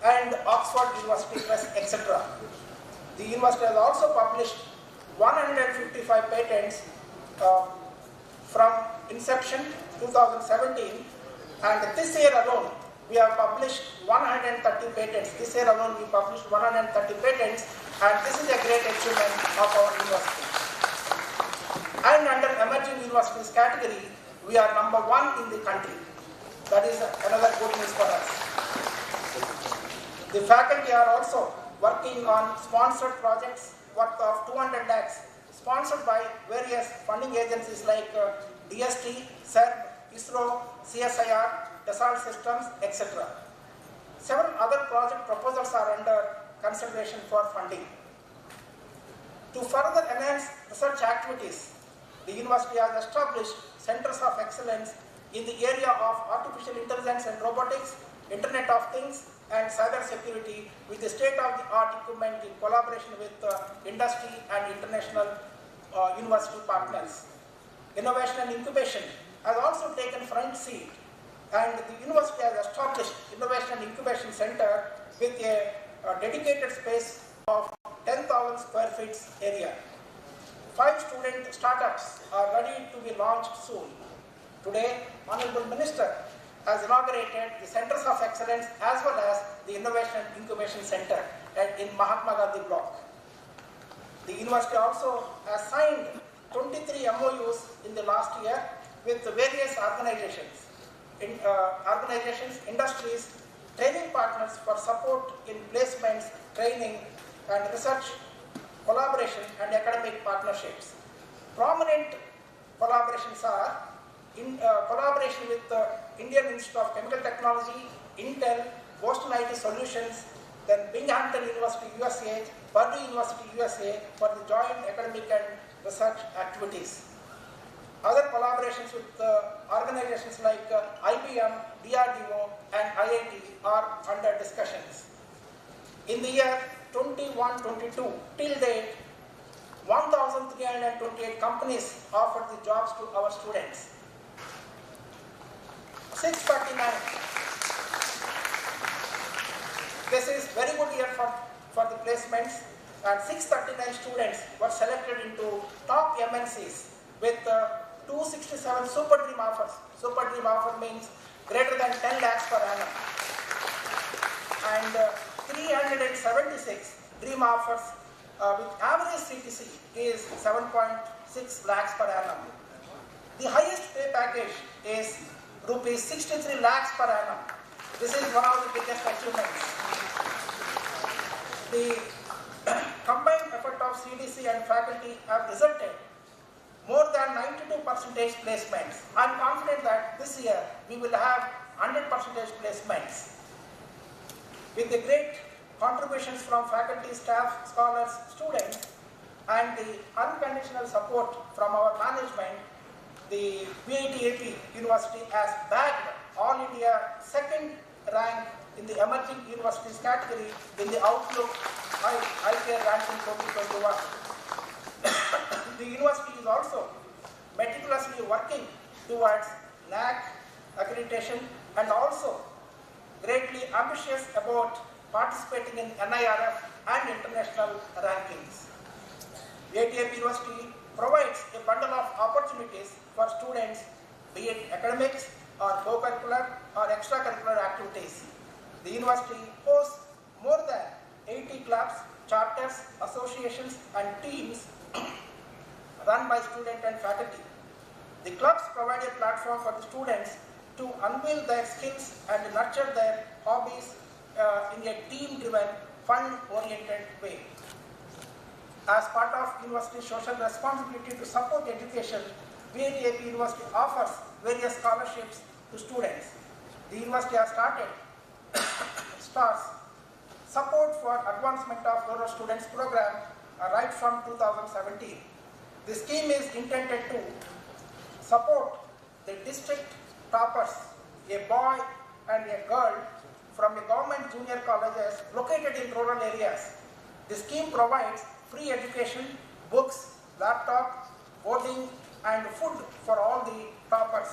and Oxford University Press, etc. The university has also published 155 patents from inception 2017, and this year alone we have published 130 patents. This year alone we published 130 patents, and this is a great achievement of our university. And under emerging universities category, we are number 1 in the country. That is another good news for us. The faculty are also working on sponsored projects worth of 200 lakhs, sponsored by various funding agencies like DST, CERB, ISRO, CSIR, Dassault Systems, etc. Several other project proposals are under consideration for funding. To further enhance research activities, the university has established centers of excellence in the area of artificial intelligence and robotics, Internet of Things, and cyber security with the state-of-the-art equipment in collaboration with industry and international university partners. Innovation and incubation has also taken front seat, and the university has established Innovation and Incubation Center with a dedicated space of 10,000 square feet area. 5 student startups are ready to be launched soon. Today, Honorable Minister has inaugurated the Centers of Excellence as well as the Innovation and Incubation Center in Mahatma Gandhi block. The university also has signed 23 MOUs in the last year with various organizations, industries, training partners for support in placements, training and research, collaboration and academic partnerships. Prominent collaborations are in collaboration with the Indian Institute of Chemical Technology, Intel, Boston IT Solutions, then Binghamton University USA, Purdue University USA for the joint academic and research activities. Other collaborations with organizations like IBM, DRDO and IIT are under discussions. In the year 21-22 till date, 1,328 companies offered the jobs to our students. 649. This is very good year for the placements, and 639 students were selected into top MNCs with 267 super dream offers. Super dream offer means greater than 10 lakhs per annum, and 376 dream offers with average CTC is 7.6 lakhs per annum. The highest pay package is rupees 63 lakhs per annum. This is one of the biggest achievements. The combined effort of CDC and faculty have resulted more than 92% placements. I am confident that this year we will have 100% placements. With the great contributions from faculty, staff, scholars, students, and the unconditional support from our management, the Vit-Ap University has bagged All India second rank in the emerging universities category in the Outlook IPR ranking 2021. The university is also meticulously working towards NAAC accreditation and also greatly ambitious about participating in NIRF and international rankings. Vit-Ap University provides a bundle of opportunities for students, be it academics or co-curricular or extracurricular activities. The university hosts more than 80 clubs, charters, associations and teams run by students and faculty. The clubs provide a platform for the students to unveil their skills and nurture their hobbies in a team-driven, fun-oriented way. As part of university's social responsibility to support education, Vit-Ap University offers various scholarships to students. The university has started STARS, Support for Advancement of Rural Students program, right from 2017. The scheme is intended to support the district toppers, a boy and a girl from the government junior colleges located in rural areas. The scheme provides free education, books, laptop, boarding and food for all the toppers.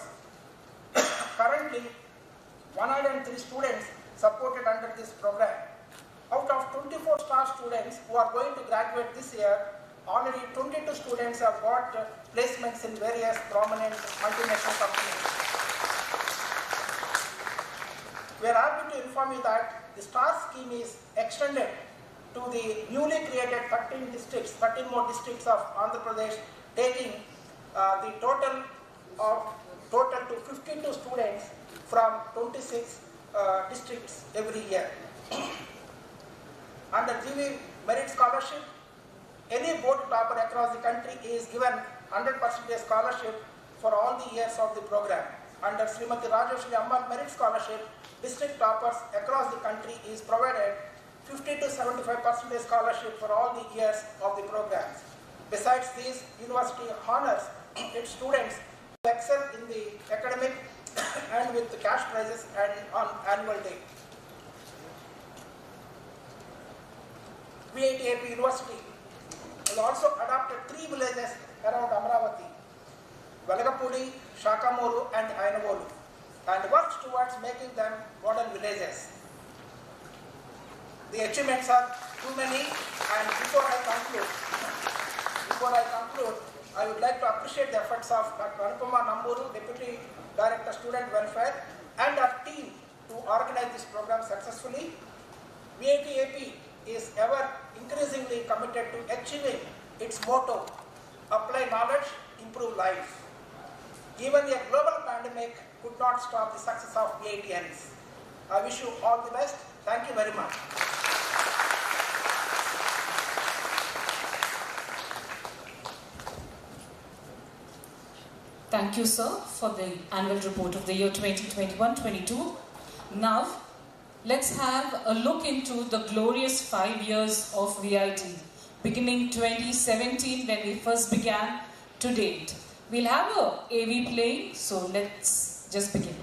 Currently, 103 students supported under this program. students who are going to graduate this year, already 22 students have got placements in various prominent multinational companies. We are happy to inform you that the STAR scheme is extended to the newly created 13 districts, 13 more districts of Andhra Pradesh, taking the total to 52 students from 26 districts every year. Under GV Merit Scholarship, any board topper across the country is given 100% scholarship for all the years of the program. Under Srimati Rajeshri Ammal Merit Scholarship, district toppers across the country is provided 50 to 75% scholarship for all the years of the programs. Besides these, university honors its students to excel in the academic and with the cash prizes and on annual day. Vit-Ap University has also adopted 3 villages around Amravati, Velagapudi, Shakamuru and Ainavolu, and works towards making them model villages. The achievements are too many, and before I conclude, I would like to appreciate the efforts of Dr. Anupama Namburu, Deputy Director Student Welfare, and our team to organize this program successfully. Vit-Ap is ever increasingly committed to achieving its motto, apply knowledge, improve life. Even a global pandemic could not stop the success of VITians. I wish you all the best. Thank you very much. Thank you, sir, for the annual report of the year 2021-22. Now, let's have a look into the glorious 5 years of VIT, beginning 2017 when we first began to date. We'll have a AV playing, so let's just begin.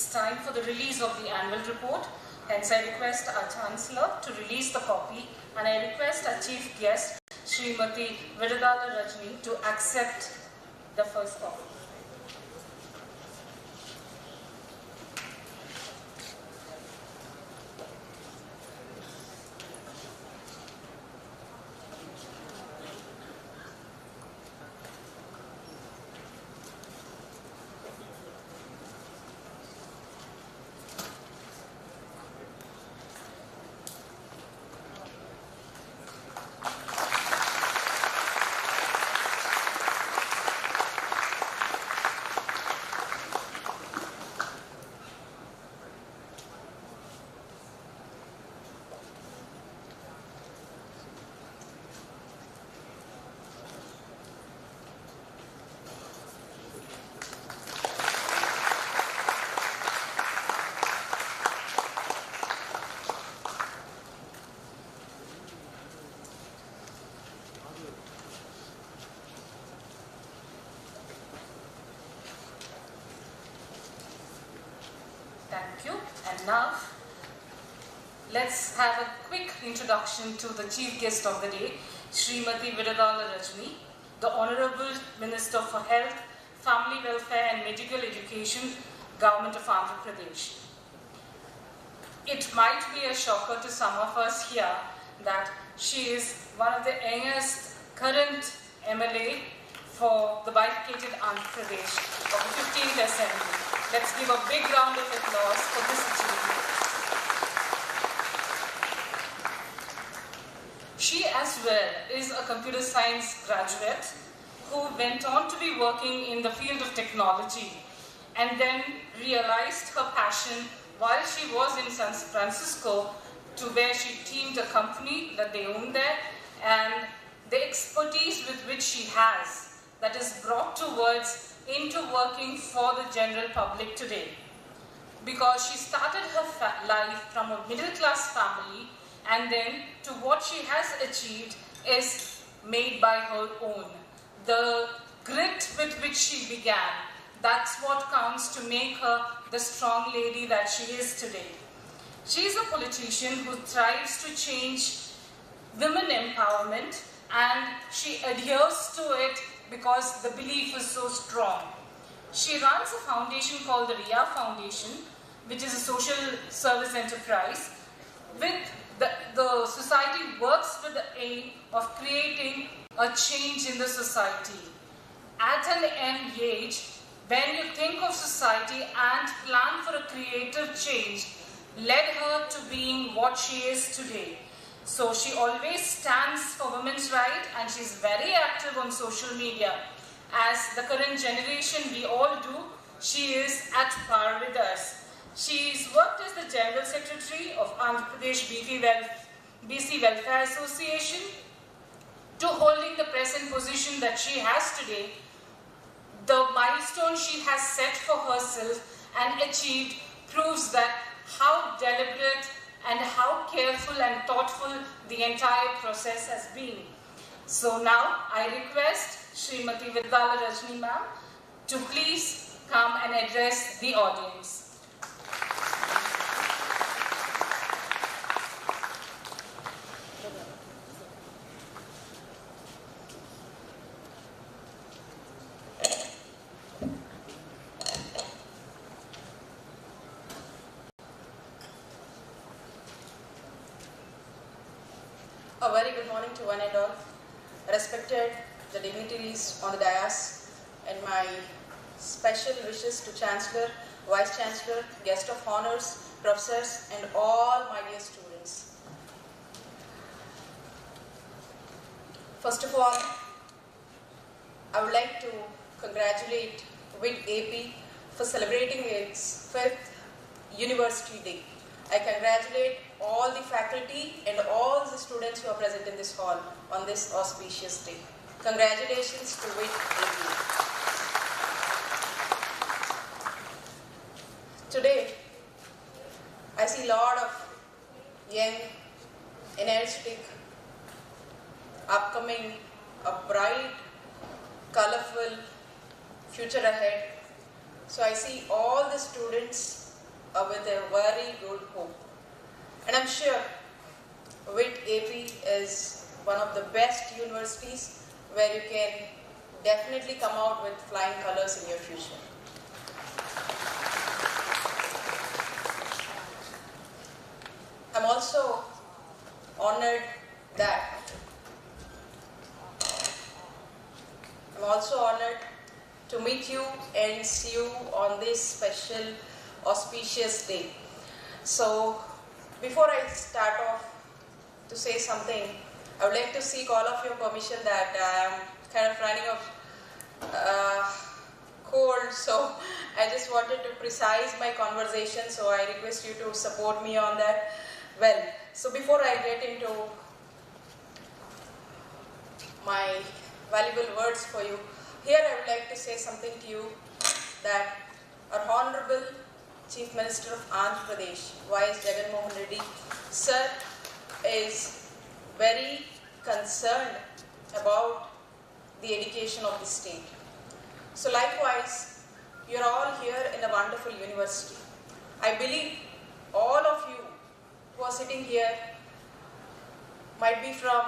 it's time for the release of the annual report. Hence, I request our Chancellor to release the copy, and I request our Chief Guest, Srimati Vit-Ap Rajni, to accept the first copy. Thank you. And now, let's have a quick introduction to the Chief Guest of the day, Srimati Vit-Ap Rajni, the Honorable Minister for Health, Family Welfare and Medical Education, Government of Andhra Pradesh. It might be a shocker to some of us here that she is one of the youngest current MLA for the bifurcated Andhra Pradesh of the 15th Assembly. Let's give a big round of applause for this achievement. She as well is a computer science graduate who went on to be working in the field of technology and then realized her passion while she was in San Francisco, to where she teamed a company that they own there, and the expertise with which she has that is brought towards into working for the general public today. Because she started her life from a middle class family, and then to what she has achieved is made by her own. The grit with which she began, that's what counts to make her the strong lady that she is today. She is a politician who thrives to change women empowerment, and she adheres to it because the belief is so strong. She runs a foundation called the RIA Foundation, which is a social service enterprise. With the society works with the aim of creating a change in the society. At an young age, when you think of society and plan for a creative change, led her to being what she is today. So she always stands for women's rights, and she's very active on social media. As the current generation, we all do, she is at par with us. She's worked as the General Secretary of Andhra Pradesh BC Welfare Association, to holding the present position that she has today. The milestone she has set for herself and achieved proves that how deliberate and how careful and thoughtful the entire process has been. So now I request Srimati Vit-Ap Rajni ma'am to please come and address the audience. A very good morning to one and all. Respected the dignitaries on the dais, and my special wishes to Chancellor, Vice Chancellor, guest of honors, professors, and all my dear students. First of all, I would like to congratulate Vit-Ap for celebrating its 5th University Day. I congratulate all the faculty and all the students who are present in this hall on this auspicious day. Congratulations to Vit-Ap. Today, I see a lot of young, energetic, upcoming, a bright, colorful future ahead. So I see all the students with a very good hope. And I'm sure Vit-Ap is one of the best universities where you can definitely come out with flying colors in your future. I'm also honored to meet you and see you on this special auspicious day. So before I start off to say something, I would like to seek all of your permission that I am kind of running cold, so I just wanted to precise my conversation, so I request you to support me on that. Well, so before I get into my valuable words for you, here I would like to say something to you that our Honorable Chief Minister of Andhra Pradesh, Y.S. Jagan Mohan Reddy, sir, is very concerned about the education of the state. So likewise, you're all here in a wonderful university. I believe all of you who are sitting here might be from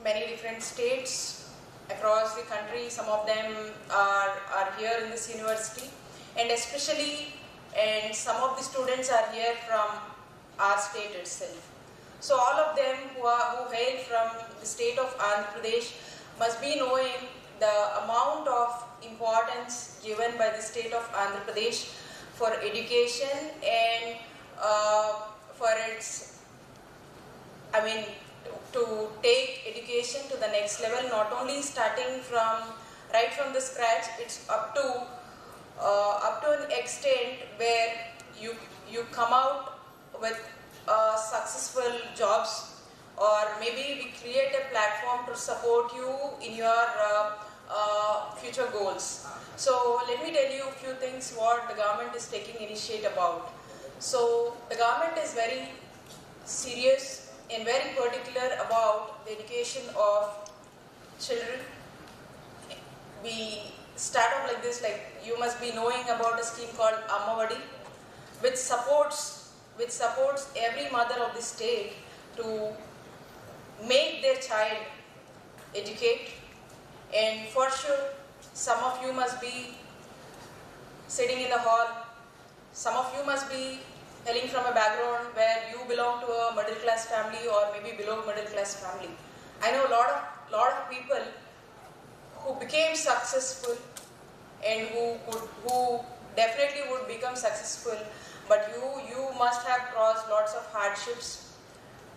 many different states across the country. Some of them are here in this university, and some of the students are here from our state itself. So all of them who hail from the state of Andhra Pradesh must be knowing the amount of importance given by the state of Andhra Pradesh for education and for its, to take education to the next level, not only starting right from the scratch, it's up to an extent where you come out with successful jobs, or maybe we create a platform to support you in your future goals. So let me tell you a few things what the government is taking initiative about. So the government is very serious and very particular about the education of children. We start off like this, like you must be knowing about a scheme called Ammavadi, which supports every mother of the state to make their child educate. And for sure, some of you must be sitting in the hall, some of you must be hailing from a background where you belong to a middle class family or maybe below middle class family. I know a lot of people who became successful and who definitely would become successful, but you must have crossed lots of hardships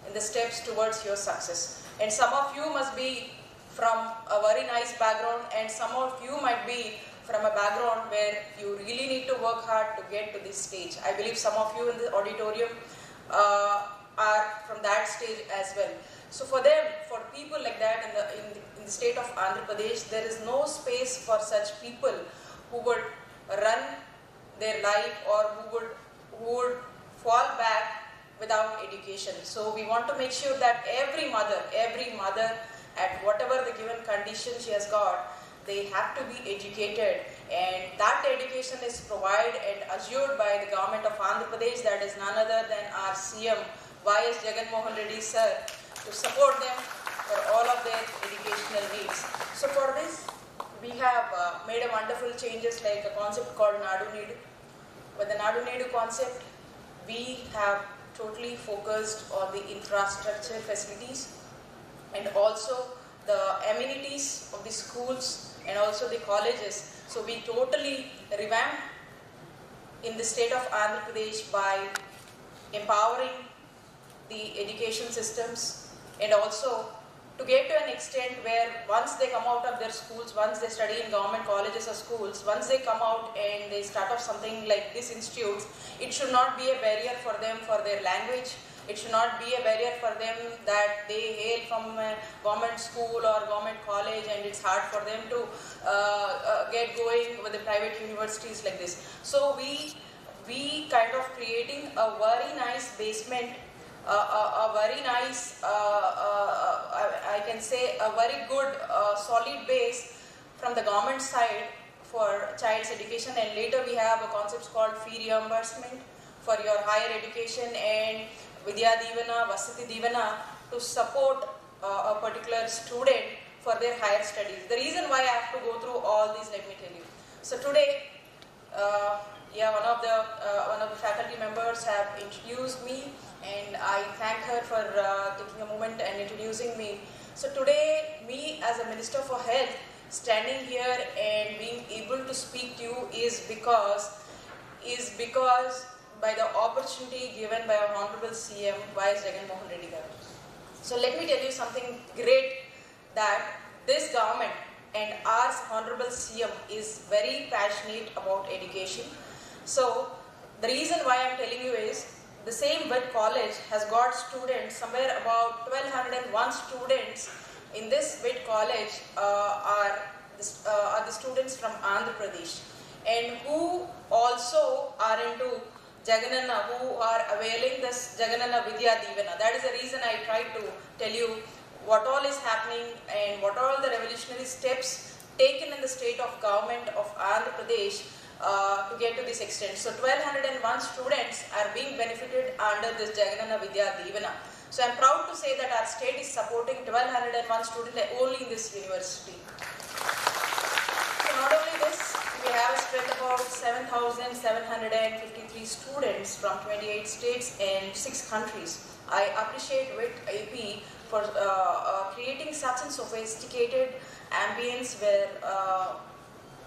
in the steps towards your success. And some of you must be from a very nice background, and some of you might be from a background where you really need to work hard to get to this stage. I believe some of you in the auditorium are from that stage as well. So for people like that in the state of Andhra Pradesh, there is no space for such people who would run their life or who would fall back without education. So we want to make sure that every mother at whatever the given condition she has got, they have to be educated, and that education is provided and assured by the government of Andhra Pradesh, that is none other than our CM Y.S. Jagan Mohan Reddy sir, to support them for all of their educational needs. So for this, we have made a wonderful changes like a concept called Nadu Needu. With the Nadu Needu concept, we have totally focused on the infrastructure facilities and also the amenities of the schools and also the colleges. So we totally revamped in the state of Andhra Pradesh by empowering the education systems, and also to get to an extent where once they come out of their schools, once they study in government colleges or schools, once they come out and they start off something like this institutes, it should not be a barrier for them for their language. It should not be a barrier for them that they hail from a government school or government college and it's hard for them to get going with the private universities like this. So we kind of creating a very nice basement, a very nice, I can say a very good solid base from the government side for child's education, and later we have a concept called fee reimbursement for your higher education and Vidya Divana, Vasati Divana to support a particular student for their higher studies. The reason why I have to go through all these, let me tell you. So today, one of the faculty members have introduced me, and I thank her for taking a moment and introducing me. So today, me as a Minister for Health, standing here and being able to speak to you is because by the opportunity given by our Honorable CM Y.S. Jagan Mohan Reddy garu. So let me tell you something great, that this government and our Honorable CM is very passionate about education. So the reason why I am telling you is, the same Vit college has got students, somewhere about 1201 students in this Vit college are the students from Andhra Pradesh, and who also are into Jagananna, who are availing this Jagananna Vidya Divana. That is the reason I tried to tell you what all is happening and what are all the revolutionary steps taken in the state of government of Andhra Pradesh to get to this extent. So 1201 students are being benefited under this Jagananna Vidya Divana. So I am proud to say that our state is supporting 1201 students only in this university. So not only this, we have a strength of about 7,753 students from 28 states and 6 countries. I appreciate Vit-Ap for creating such a sophisticated ambience where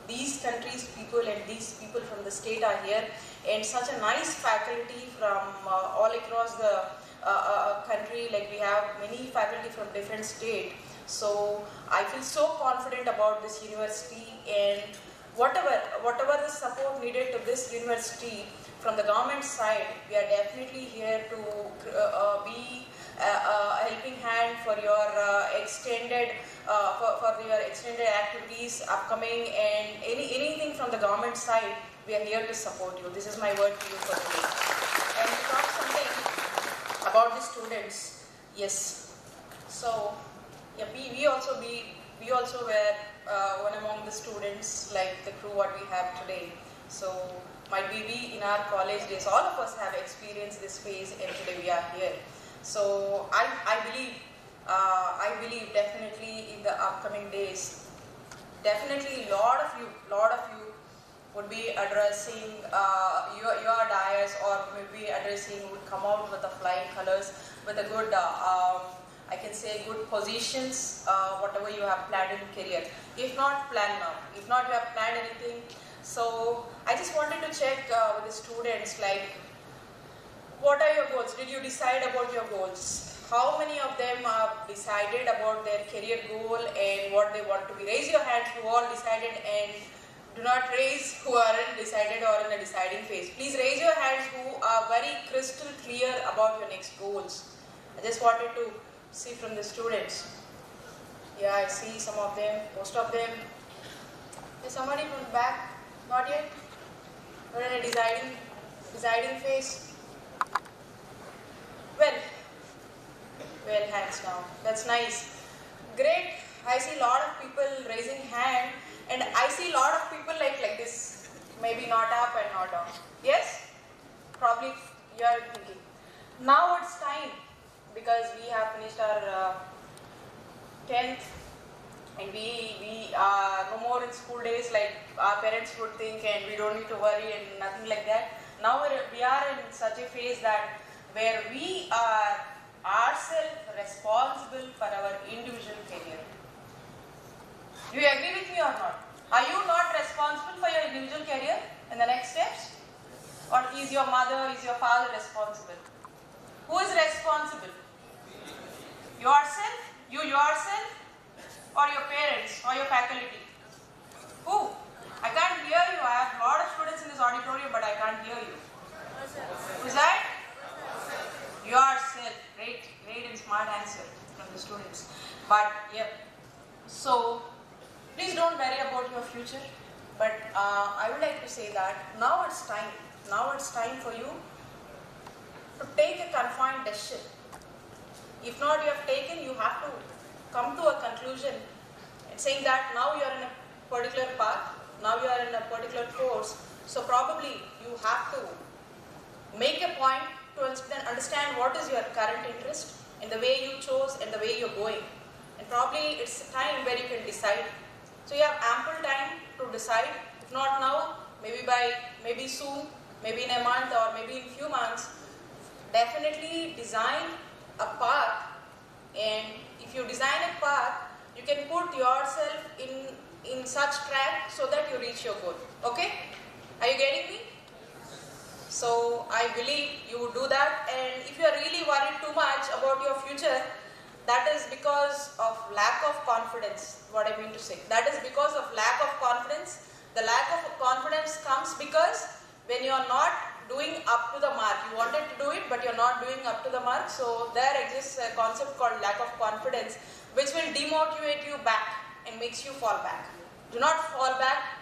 these countries' people and these people from the state are here, and such a nice faculty from all across the country. Like, we have many faculty from different states. So I feel so confident about this university, and whatever the support needed to this university from the government side, we are definitely here to be a helping hand for your extended activities upcoming, and anything from the government side, we are here to support you. This is my word to you for today. And to talk something about the students, yes. So yeah, we also were one among the students, like the crew what we have today. So might be we in our college days, all of us have experienced this phase, and today we are here. So I believe definitely in the upcoming days, definitely lot of you would be addressing your dais, or maybe would come out with the flying colors, with a good I can say good positions, whatever you have planned in career. If not, plan now. If not, you have planned anything. So I just wanted to check with the students, like, what are your goals? Did you decide about your goals? How many of them have decided about their career goal and what they want to be? Raise your hands who all decided, and do not raise who aren't decided or in a deciding phase. Please raise your hands who are very crystal clear about your next goals. I just wanted to see from the students. Yeah, I see some of them, most of them. Is somebody from the back? Not yet? We're in a deciding phase. Well, hands now. That's nice. Great. I see a lot of people raising hand, and I see a lot of people like this. Maybe not up and not down. Yes? Probably you are thinking. Now it's time, because we have finished our 10th, and we are no more in school days like our parents would think, and we don't need to worry and nothing like that. Now we are in such a phase that where we are ourselves responsible for our individual career. Do you agree with me or not? Are you not responsible for your individual career in the next steps? Or is your mother, is your father responsible? Who is responsible? Yourself? You yourself? Or your parents or your faculty? Who? I can't hear you. I have a lot of students in this auditorium, but I can't hear you. Who's that? Yourself. Great and smart answer from the students. But yeah, so please don't worry about your future. But I would like to say that now it's time. Now it's time for you to take a confined decision. If not you have taken, you have to come to a conclusion and saying that now you are in a particular path, now you are in a particular course, so probably you have to make a point to understand what is your current interest and the way you chose and the way you're going. And probably it's a time where you can decide. So you have ample time to decide. If not now, maybe soon, maybe in a month or maybe in a few months. Definitely design a path, and if you design a path, you can put yourself in such track so that you reach your goal. Okay? Are you getting me? So I believe you would do that, and if you are really worried too much about your future, that is because of lack of confidence, what I mean to say. That is because of lack of confidence. The lack of confidence comes because when you are not doing up to the mark, you wanted to do it but you are not doing up to the mark. So there exists a concept called lack of confidence, which will demotivate you back and makes you fall back. Do not fall back.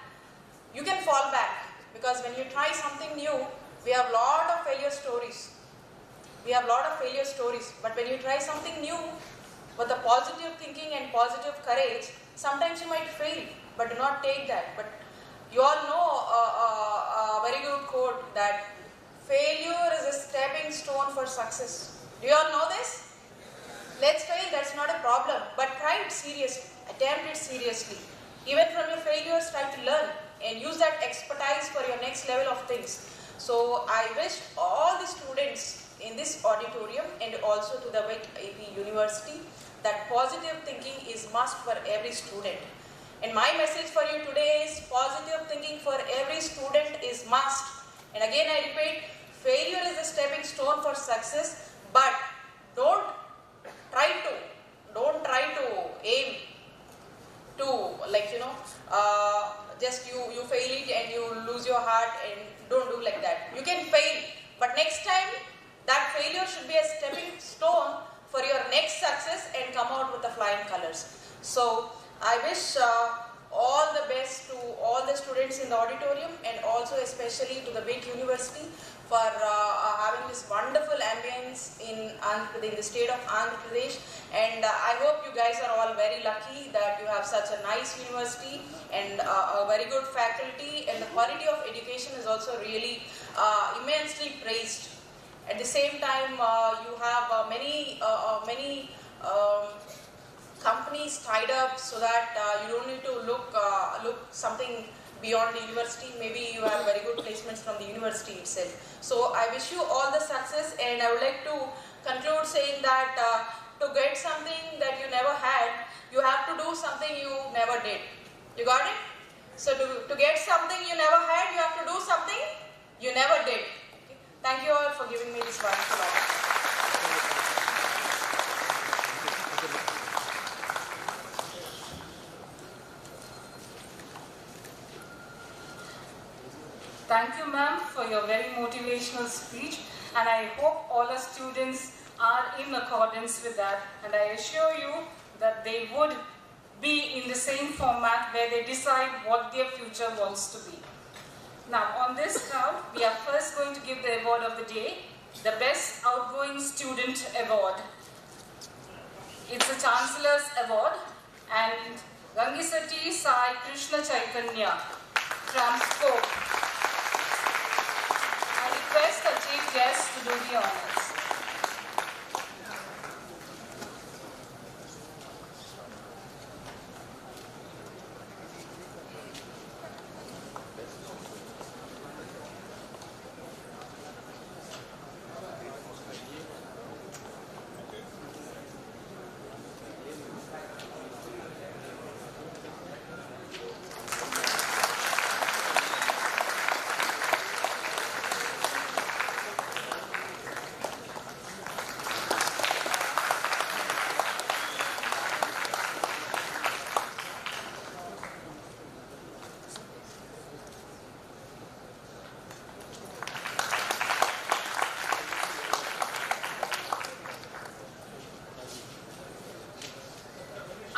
You can fall back because when you try something new, we have a lot of failure stories. But when you try something new with a positive thinking and positive courage, sometimes you might fail, but do not take that. But you all know a very good quote that failure is a stepping stone for success. Do you all know this? Let's fail, that's not a problem, but try it seriously, attempt it seriously. Even from your failures, try to learn and use that expertise for your next level of things. So I wish all the students in this auditorium and also to the Vit-Ap University that positive thinking is must for every student. And my message for you today is positive thinking for every student is must. And again I repeat, failure is a stepping stone for success, but don't try to aim to just you fail it and you lose your heart, and don't do like that. You can fail, but next time that failure should be a stepping stone for your next success and come out with the flying colors. So I wish all the best to all the students in the auditorium and also especially to the Vit University for having this wonderful ambience in the state of Andhra Pradesh. And I hope you guys are all very lucky that you have such a nice university and a very good faculty, and the quality of education is also really immensely praised. At the same time, you have many companies tied up so that you don't need to look something beyond the university. Maybe you have very good placements from the university itself. So I wish you all the success, and I would like to conclude saying that to get something that you never had, you have to do something you never did. You got it? So to get something you never had, you have to do something you never did. Okay? Thank you all for giving me this wonderful opportunity. Thank you, ma'am, for your very motivational speech, and I hope all our students are in accordance with that, and I assure you that they would be in the same format where they decide what their future wants to be. Now, on this count, we are first going to give the award of the day, the Best Outgoing Student Award. It's a Chancellor's Award, and Gangisati Sai Krishna Chaitanya from Spoke. I request the chief guest to do the honors.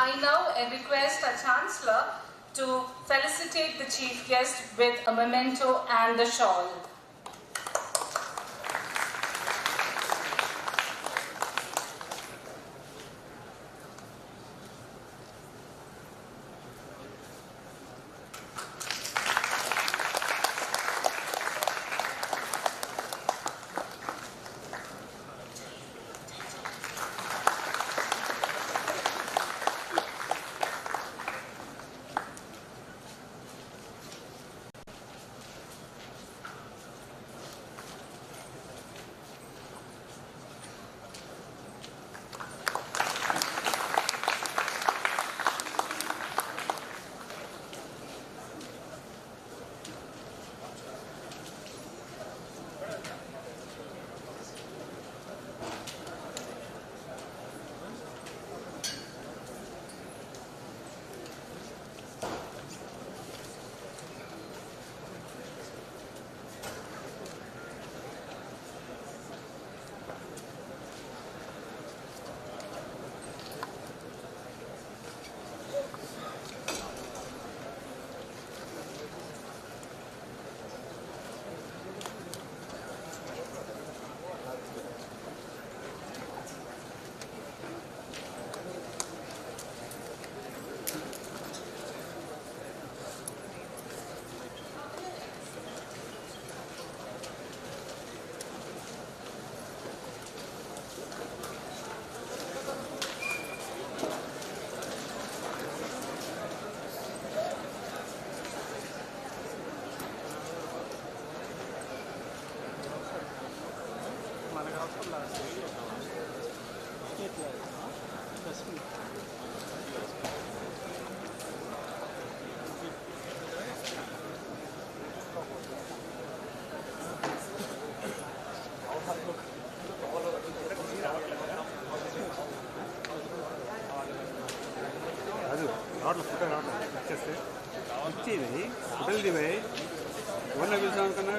I now request our Chancellor to felicitate the chief guest with a memento and a shawl. రావట్లేదు photo రావట్లేదు వచ్చేస్తే వచ్చేది ఫోటోలు దివాయి ఫోన్లో పిలిచాం అనుకున్నా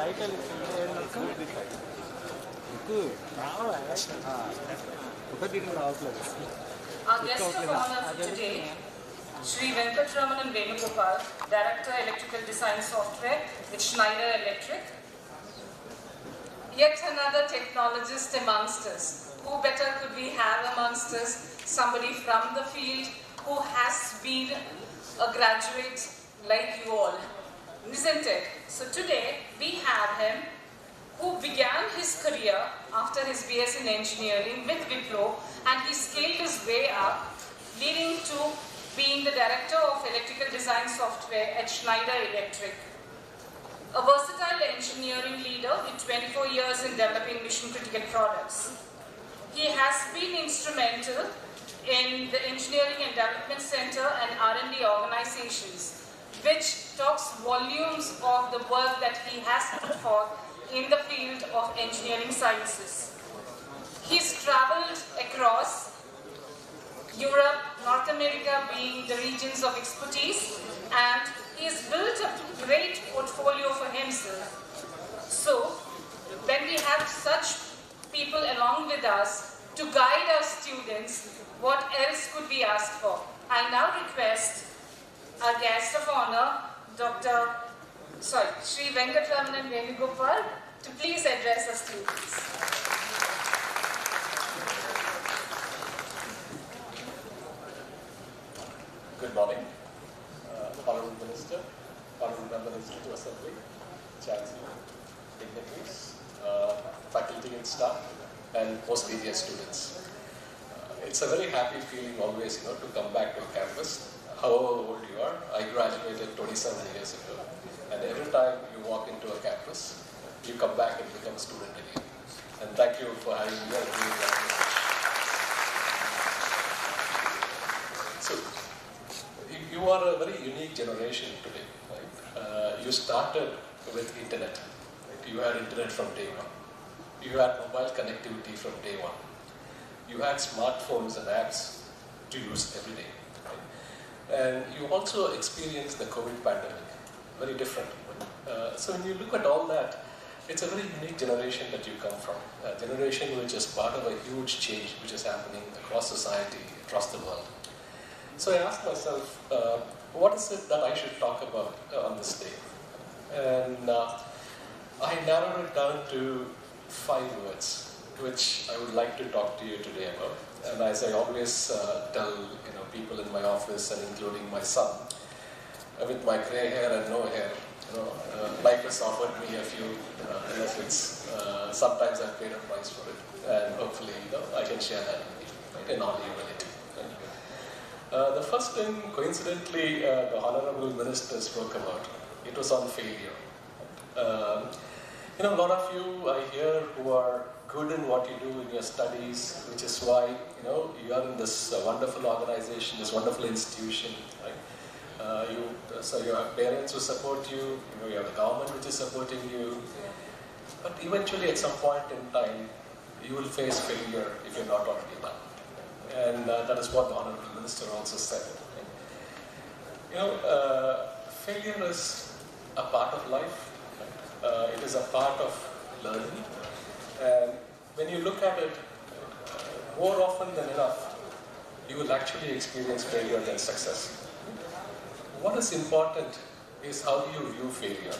light photo తీయడం రావట్లేదు. Our guest of honor for today, Sri Venkatramanan Venugopal, Director Electrical Design Software with Schneider Electric. Yet another technologist amongst us. Who better could we have amongst us? Somebody from the field who has been a graduate like you all, isn't it? So today we have him who began his career after his BS in engineering with Wipro, and he scaled his way up, leading to being the Director of Electrical Design Software at Schneider Electric. A versatile engineering leader with 24 years in developing mission-critical products. He has been instrumental in the Engineering and Development Center and R&D organizations, which talks volumes of the work that he has put forth in the field of engineering sciences. He's traveled across Europe, North America being the regions of expertise, and he's built a great portfolio for himself. So, when we have such people along with us to guide our students, what else could we ask for? I now request our guest of honor, Sri Venkatramanan Venugopal, to please address our students. Good morning, Honorable Minister, Honorable Member of the Institute Assembly, Chancellor, dignitaries, faculty and staff, and post-BTS students. It's a very happy feeling always, to come back to campus. However old you are, I graduated 27 years ago, and every time you walk into a campus, you come back and become a student again. And thank you for having me here. So, you are a very unique generation today, right? You started with internet. Right? You had internet from day one. You had mobile connectivity from day one. You had smartphones and apps to use every day. Right? And you also experienced the COVID pandemic, very different. So when you look at all that, it's a very unique generation that you come from. A generation which is part of a huge change which is happening across society, across the world. So I asked myself, what is it that I should talk about on this day? And I narrowed it down to 5 words, which I would like to talk to you today about. And as I always tell people in my office and including my son, with my gray hair and no hair, life has offered me a few benefits. Sometimes I've paid a price for it, and hopefully I can share that with you, right, in all humility. The first thing, coincidentally, the Honorable Minister spoke about, it was on failure. A lot of you I hear who are good in what you do in your studies, which is why, you are in this wonderful organization, this wonderful institution, right? So you have parents who support you, you have the government which is supporting you, but eventually at some point in time, you will face failure if you're not already done. And that is what the Honorable Minister also said. Failure is a part of life. It is a part of learning. And when you look at it, more often than enough, you will actually experience failure than success. What is important is how do you view failure.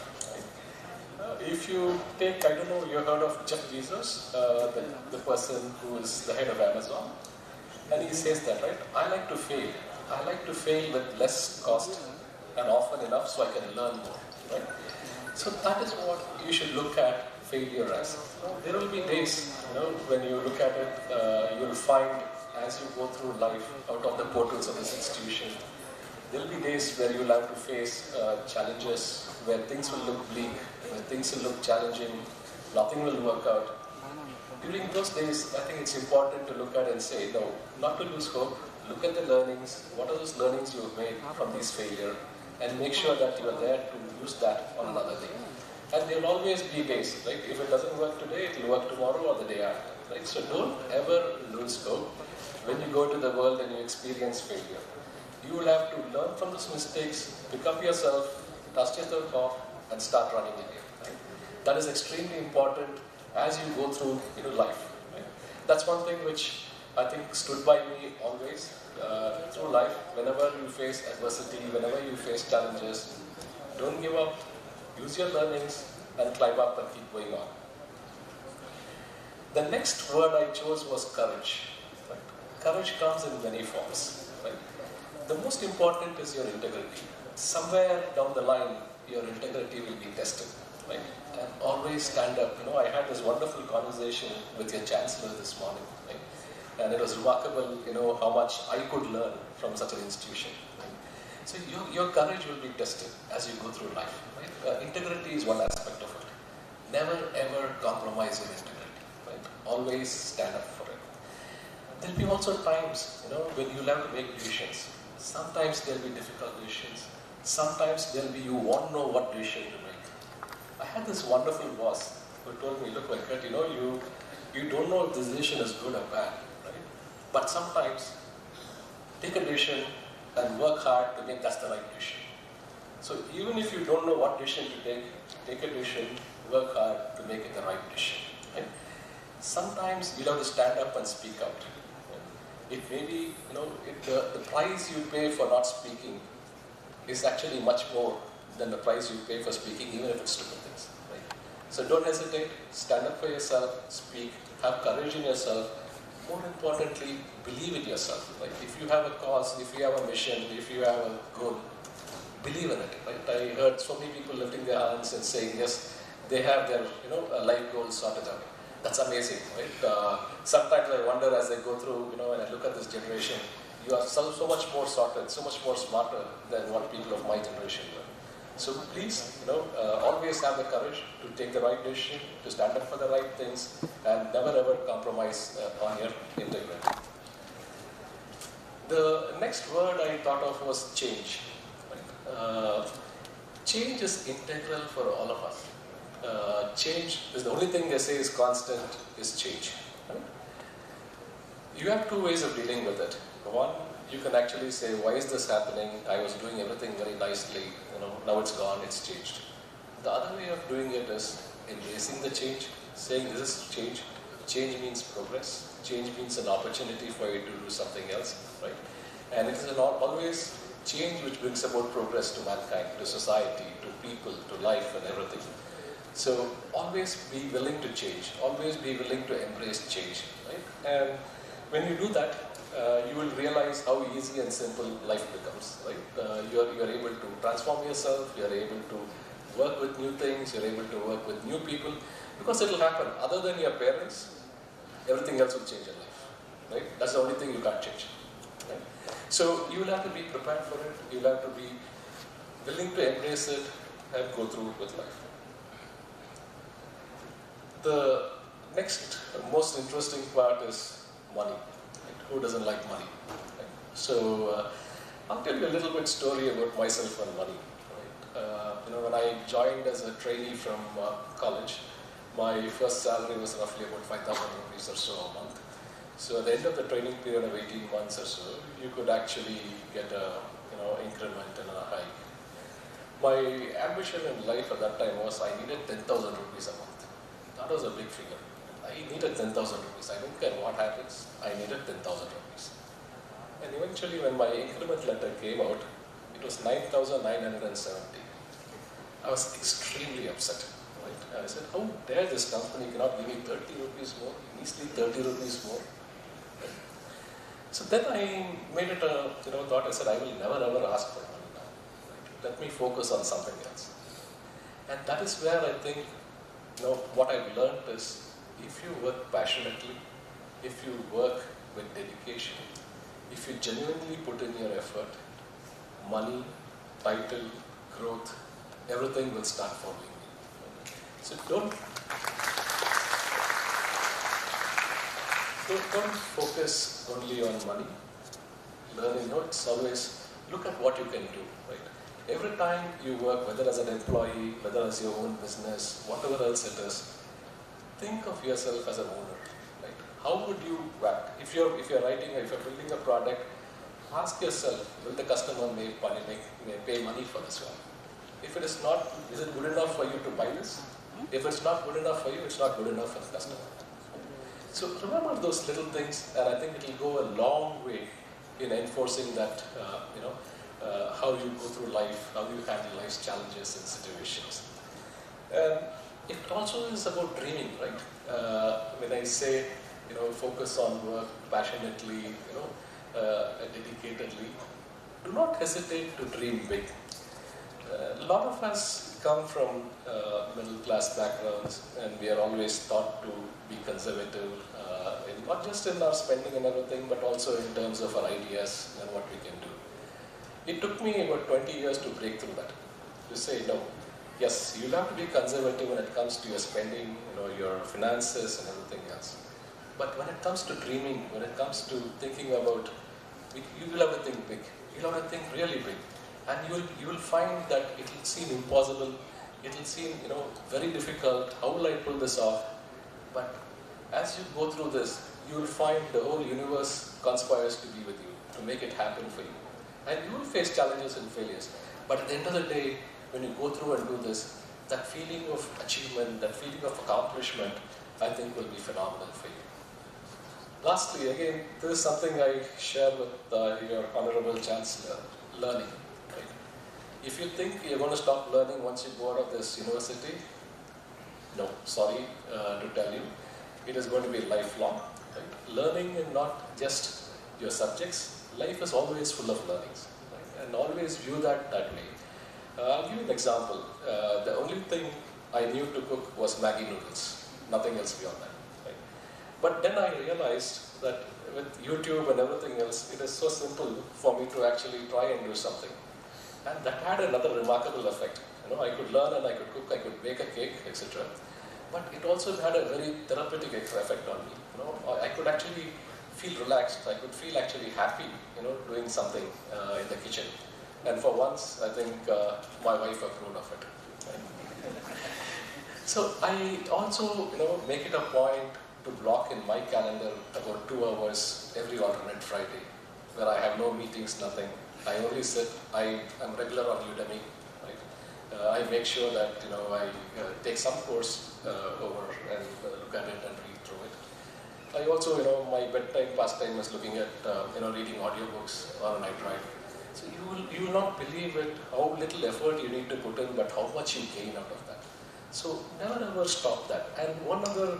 If you take, I don't know, you heard of Jeff Bezos, the person who is the head of Amazon, and he says that, right? I like to fail. I like to fail with less cost and often enough so I can learn more, right? So that is what you should look at failure as. There will be days, when you look at it, you'll find as you go through life out of the portals of this institution, there will be days where you'll have to face challenges, where things will look bleak, where things will look challenging, nothing will work out. During those days, I think it's important to look at and say, no, not to lose hope, look at the learnings, what are those learnings you've made from this failure, and make sure that you are there to use that on another day. And there will always be days, right? If it doesn't work today, it will work tomorrow or the day after. right? So don't ever lose hope when you go to the world and you experience failure. You will have to learn from those mistakes, pick up yourself, dust yourself off, and start running again. Right? That is extremely important as you go through life. Right? That's one thing which I think stood by me always through life. Whenever you face adversity, whenever you face challenges, don't give up. Use your learnings and climb up and keep going on. The next word I chose was courage. Right? Courage comes in many forms. Right? The most important is your integrity. Somewhere down the line, your integrity will be tested. Right? And always stand up. I had this wonderful conversation with your chancellor this morning. Right? And it was remarkable, how much I could learn from such an institution. Right? So your courage will be tested as you go through life. Right? Integrity is one aspect of it. Never ever compromise your integrity. Right? Always stand up for it. There'll be also times, when you'll have to make decisions. Sometimes there'll be difficult decisions. Sometimes there'll be you won't know what decision to make. I had this wonderful boss who told me, look, Venkat, you don't know if this decision is good or bad, right? But sometimes take a decision and work hard to make that's the right decision. So even if you don't know what decision to take a decision, work hard to make it the right decision. Right? Sometimes you'll have to stand up and speak out. It may be, the price you pay for not speaking is actually much more than the price you pay for speaking, even if it's stupid things. Right? So don't hesitate, stand up for yourself, speak, have courage in yourself. More importantly, believe in yourself. Right? If you have a cause, if you have a mission, if you have a goal, believe in it. Right? I heard so many people lifting their hands and saying, yes, they have their life goals sorted out. That's amazing, right? Sometimes I wonder as I go through, when I look at this generation, you are so much more sorted, so much more smarter than what people of my generation were. So please, always have the courage to take the right decision, to stand up for the right things, and never ever compromise on your integrity. The next word I thought of was change. Right? Change is integral for all of us. Change is the only thing they say is constant is change. Right? You have two ways of dealing with it. One, you can actually say, why is this happening? I was doing everything very nicely, now it's gone, it's changed. The other way of doing it is embracing the change, saying this is change. Change means progress. Change means an opportunity for you to do something else, right? And it is always change which brings about progress to mankind, to society, to people, to life and everything. So always be willing to change, always be willing to embrace change, right? And when you do that, you will realize how easy and simple life becomes, right? You're able to transform yourself, you're able to work with new things, you're able to work with new people, because it will happen. Other than your parents, everything else will change in life, right? That's the only thing you can't change, right? So you will have to be prepared for it, you'll have to be willing to embrace it and go through with life. The next most interesting part is money. Right? Who doesn't like money? Right? So I'll tell you a little bit story about myself and money. Right? When I joined as a trainee from college, my first salary was roughly about 5,000 rupees or so a month. So at the end of the training period of 18 months or so, you could actually get a increment and a hike. My ambition in life at that time was I needed 10,000 rupees a month. That was a big figure. I needed 10,000 rupees. I don't care what happens, I needed 10,000 rupees. And eventually when my increment letter came out, it was 9,970. I was extremely upset. Right? I said, how dare this company cannot give me 30 rupees more, measly 30 rupees more. Right? So then I made it a thought. I said, I will never ever ask for money now. Right? Let me focus on something else. And that is where I think what I've learned is, if you work passionately, if you work with dedication, if you genuinely put in your effort, money, title, growth, everything will start following you. So don't focus only on money. Learning, it's always look at what you can do, right? Every time you work, whether as an employee, whether as your own business, whatever else it is, think of yourself as an owner. Right? would you act? If you're building a product, ask yourself, will the customer may pay money for this one? If it is not, is it good enough for you to buy this? If it's not good enough for you, it's not good enough for the customer. So remember those little things, and I think it will go a long way in enforcing that, how you go through life, how you handle life's challenges and situations. And it also is about dreaming, right? When I say, focus on work passionately, dedicatedly, do not hesitate to dream big. A lot of us come from middle class backgrounds, and we are always taught to be conservative, not just in our spending and everything, but also in terms of our ideas and what we can do. It took me about 20 years to break through that, to say, no, yes, you'll have to be conservative when it comes to your spending, your finances and everything else. But when it comes to dreaming, when it comes to thinking about, you will have to think big. You'll have to think really big. And you will find that it will seem impossible. It will seem, very difficult. How will I pull this off? But as you go through this, you will find the whole universe conspires to be with you, to make it happen for you. And you will face challenges and failures. But at the end of the day, when you go through and do this, that feeling of achievement, that feeling of accomplishment, I think will be phenomenal for you. Lastly, again, this is something I share with your Honorable Chancellor, learning. Right? If you think you're going to stop learning once you go out of this university, no, sorry to tell you, it is going to be lifelong. Right? Learning and not just your subjects, life is always full of learnings. Right? And always view that way. I'll give you an example. The only thing I knew to cook was Maggi noodles, nothing else beyond that. Right? But then I realized that with YouTube and everything else, it is so simple for me to actually try and do something. And that had another remarkable effect. I could learn and I could cook, I could bake a cake, etc. But it also had a very therapeutic effect on me. I could actually feel relaxed. I could feel actually happy, doing something in the kitchen. And for once, I think my wife approved of it. Right? So I also, make it a point to block in my calendar about 2 hours every alternate Friday, where I have no meetings, nothing. I only sit. I am regular on Udemy. Right? I make sure that I take some course over and look at it and read through it. I also, my bedtime pastime is looking at reading audiobooks on a night ride. So you will not believe it, how little effort you need to put in, but how much you gain out of that. So never ever stop that. And one other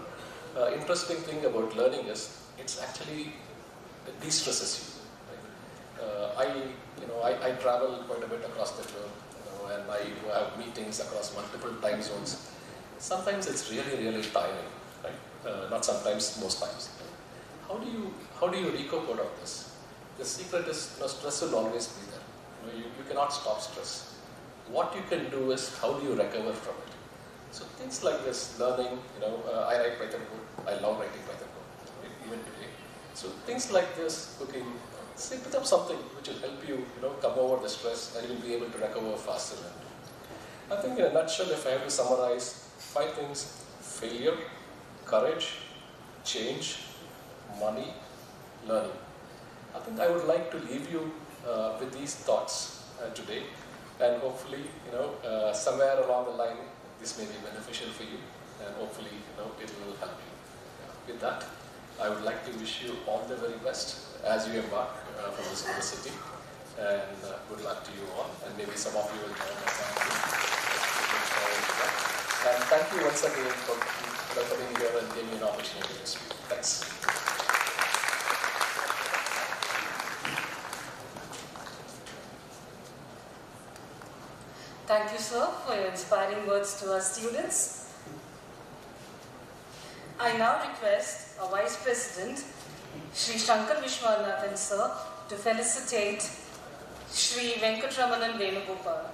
interesting thing about learning is it's actually de-stresses you. Right? I travel quite a bit across the globe, and I have meetings across multiple time zones. Sometimes it's really, really tiring. Right? Not sometimes, most times. How do you recoup out of this? The secret is, stress will always be there. You cannot stop stress. What you can do is, how do you recover from it? So things like this, learning, I write Python code. I love writing Python code, even today. So things like this, cooking, pick up something which will help you, come over the stress, and you'll be able to recover faster. I think in a nutshell, if I have to summarize 5 things: failure, courage, change, money, learning. I think I would like to leave you with these thoughts today, and hopefully, somewhere along the line, this may be beneficial for you, and hopefully, it will help you. With that, I would like to wish you all the very best as you embark from this university, and good luck to you all, and maybe some of you will join us. And thank you once again for coming here and giving me an opportunity to speak. Thanks. Thank you, sir, for your inspiring words to our students. I now request our Vice President, Shri Shankar Vishwanathan, sir, to felicitate Shri Venkatramanan Venugopal.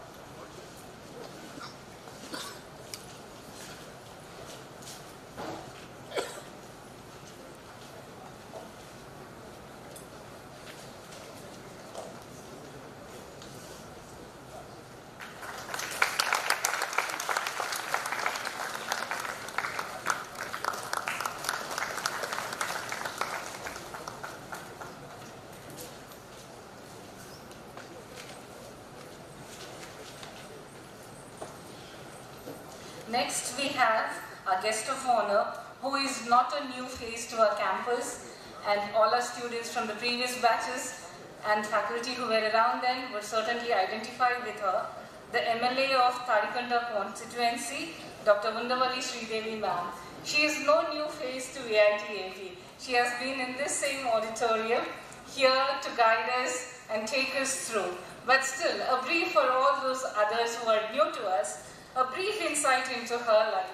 Next, we have our guest of honor, who is not a new face to our campus, and all our students from the previous batches and faculty who were around then would certainly identify with her, the MLA of Tarikonda constituency, Dr. Undavali Sridevi ma'am. She is no new face to VIT-AP. She has been in this same auditorium here to guide us and take us through. But still, a brief for all those others who are new to us, a brief insight into her life.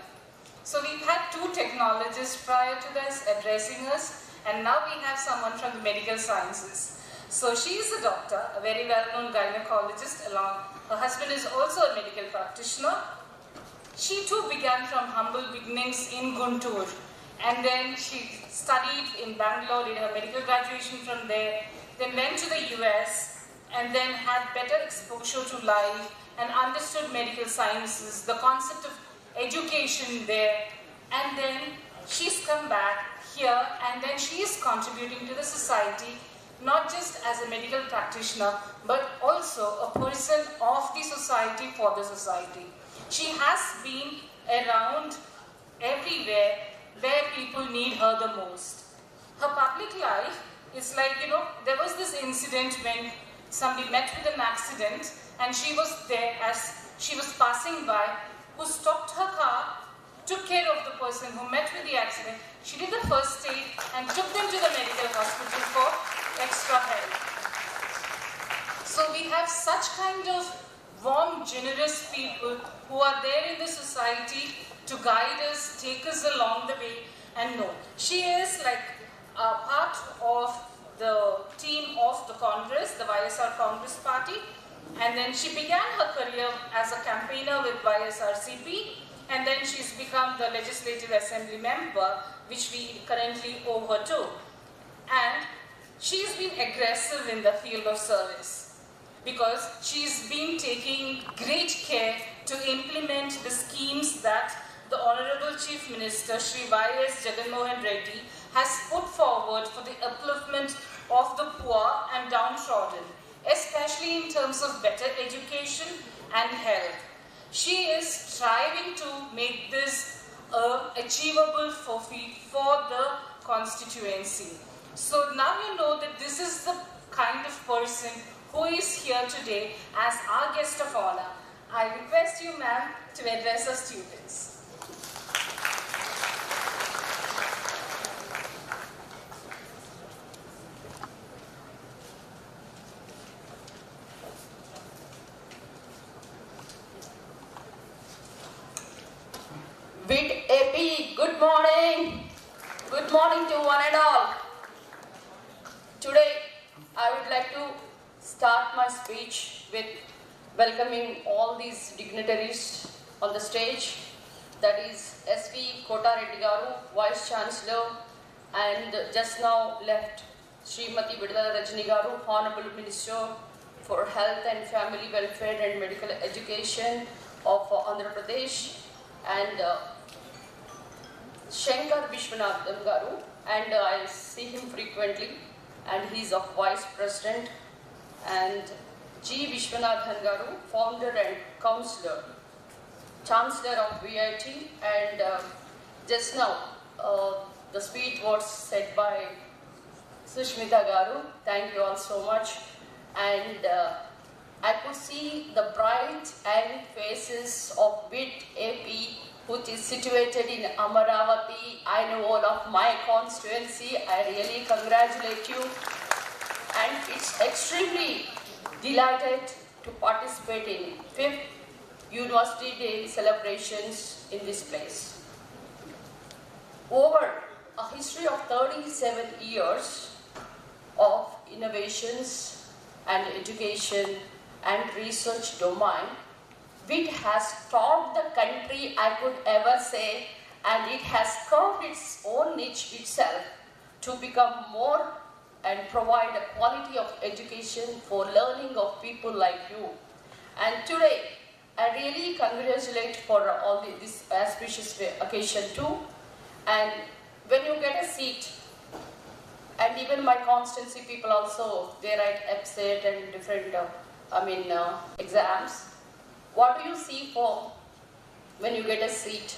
So we've had two technologists prior to this addressing us, and now we have someone from the medical sciences. So she is a doctor, a very well-known gynecologist along. Her husband is also a medical practitioner. She too began from humble beginnings in Guntur, and then she studied in Bangalore, did her medical graduation from there, then went to the US, and then had better exposure to life and understood medical sciences, the concept of education there, and then she's come back here, and then she is contributing to the society, not just as a medical practitioner, but also a person of the society for the society. She has been around everywhere where people need her the most. Her public life is like, there was this incident when somebody met with an accident, and she was there as she was passing by, who stopped her car, took care of the person who met with the accident. She did the first aid and took them to the medical hospital for extra help. So we have such kind of warm, generous people who are there in the society to guide us, take us along the way, and know. She is like a part of the team of the Congress, the YSR Congress Party, and then she began her career as a campaigner with YSRCP, and then she's become the Legislative Assembly member, which we currently owe her to. And she's been aggressive in the field of service because she's been taking great care to implement the schemes that the Honorable Chief Minister Shri Y.S. Jaganmohan Reddy has put forward for the upliftment of the poor and downtrodden, especially in terms of better education and health. She is striving to make this achievable for the constituency. So now you know that this is the kind of person who is here today as our guest of honor. I request you, ma'am, to address our students. Vit-Ap, good morning. Good morning to one and all. Today, I would like to start my speech with welcoming all these dignitaries on the stage. That is S.V. Kota Reddy Garu, Vice Chancellor, and just now left Srimati Vidala Rajani Garu, Honorable Minister for Health and Family Welfare and Medical Education of Andhra Pradesh, and Shankar Vishwanathan Garu, and I see him frequently, and he's a Vice President, and G. Vishwanathan Garu, Founder and Councillor, Chancellor of VIT, and just now the speech was said by Sushmita Garu. Thank you all so much, and I could see the bright and faces of Vit-Ap, which is situated in Amaravati. I know all of my constituency. I really congratulate you, and it's extremely delighted to participate in 5th University Day celebrations in this place. Over a history of 37 years of innovations and education and research domain, Vit has taught the country, I could ever say, and it has carved its own niche itself to become more and provide a quality of education for learning of people like you. And today, I really congratulate for all this auspicious occasion too. And when you get a seat, and even my constituency people also, they write EPSET and different exams. What do you see for when you get a seat.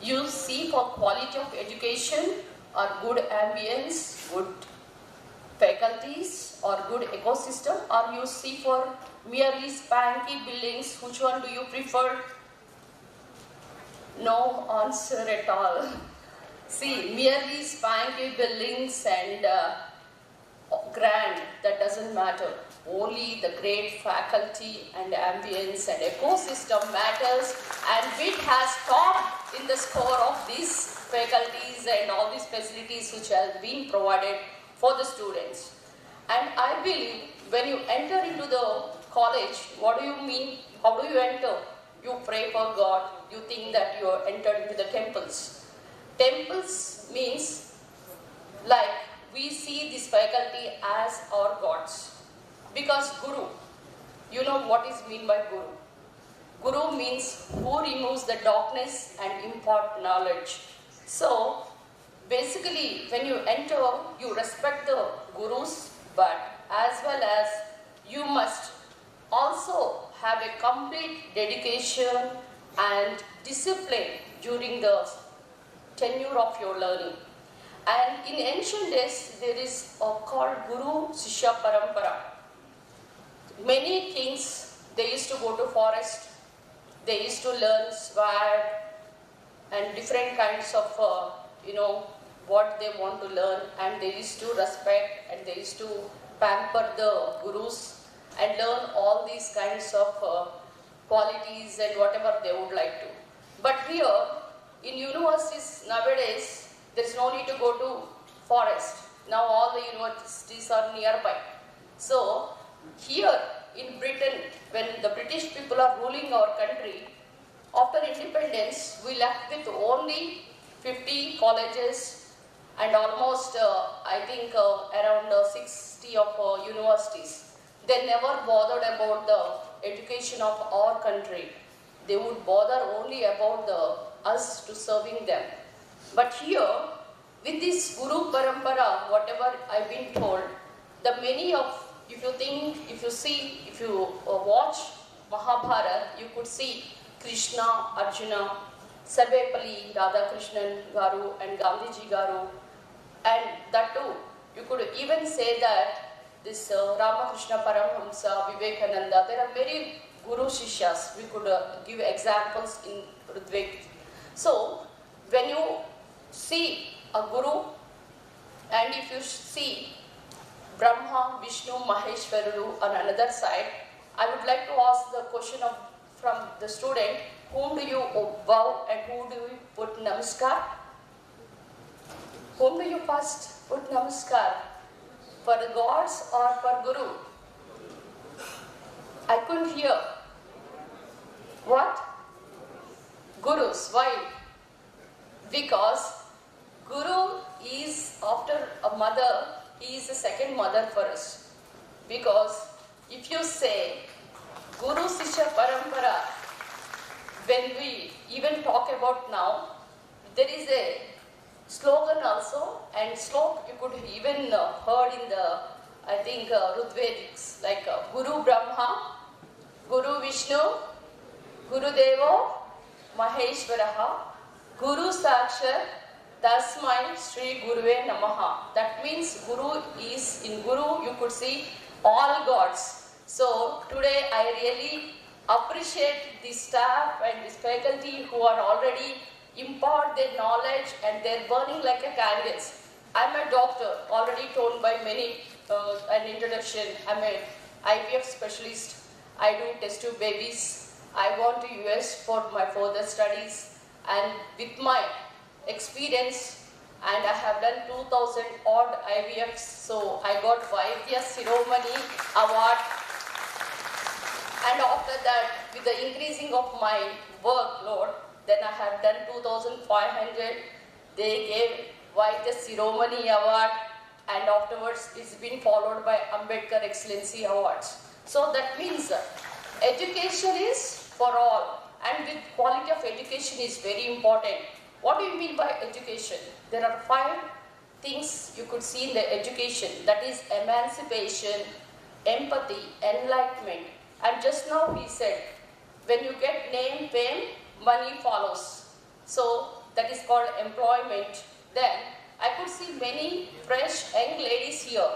You see for quality of education or good ambience, good faculties or good ecosystem, or you see for merely spanky buildings? Which one do you prefer? No answer at all. See, merely spanky buildings and grand, that doesn't matter. Only the great faculty and ambience and ecosystem matters, and Vit has topped in the score of these faculties and all these facilities which have been provided for the students. And I believe when you enter into the college, what do you mean? How do you enter? You pray for God. You think that you are entered into the temples. Temples means like we see this faculty as our gods. Because Guru, you know what is mean by Guru? Guru means who removes the darkness and impart knowledge. So basically when you enter, you respect the Gurus, but as well as you must also have a complete dedication and discipline during the tenure of your learning. And in ancient days, there is called Guru Sishya Parampara. Many kings, they used to go to forest, they used to learn sword and different kinds of, what they want to learn, and they used to respect and they used to pamper the gurus and learn all these kinds of qualities and whatever they would like to. But here, in universities nowadays, there is no need to go to forest. Now all the universities are nearby. So here in Britain, when the British people are ruling our country, after independence, we left with only 50 colleges and almost, around 60 of universities. They never bothered about the education of our country. They would bother only about us to serving them. But here, with this Guru Parampara, whatever I've been told, the many of, if you watch Mahabharata, you could see Krishna, Arjuna, Sarvepalli, Radhakrishnan Garu and Gandhiji Garu, and that too, you could even say that this Ramakrishna Paramhamsa, Vivekananda, there are many Guru Shishyas. We could give examples in Ridvik. So, when you see a Guru, and if you see Brahma, Vishnu, Maheshwararu on another side, I would like to ask the question from the student, whom do you bow and who do you put namaskar? Whom do you first put namaskar? For the gods or for Guru? I couldn't hear. What? Gurus. Why? Because Guru is, after a mother, he is the second mother for us. Because if you say Guru Sishya Parampara, when we even talk about now, there is a slogan also, and slok you could even heard in the, Rigvedics, like Guru Brahma, Guru Vishnu, Guru Devo, Maheshwaraha, Guru Sakshat, Tasmai Sri Guruve Namaha. That means Guru is, in Guru you could see all gods. So today I really appreciate the staff and this faculty who are already impart their knowledge and they're burning like a candles. I'm a doctor, already told by many, an introduction. I'm an IVF specialist. I do test tube babies. I gone to US for my further studies, and with my experience, and I have done 2000 odd IVFs, so I got Vaidya Shiromani award. And after that, with the increasing of my workload, then I have done 2,500. They gave Vaidya Shiromani award, and afterwards it's been followed by Ambedkar Excellency Awards. So that means education is for all, and with quality of education is very important. What do you mean by education? There are 5 things you could see in the education. That is emancipation, empathy, enlightenment. And just now he said, when you get name, fame, money follows. So that is called employment. Then I could see many fresh young ladies here.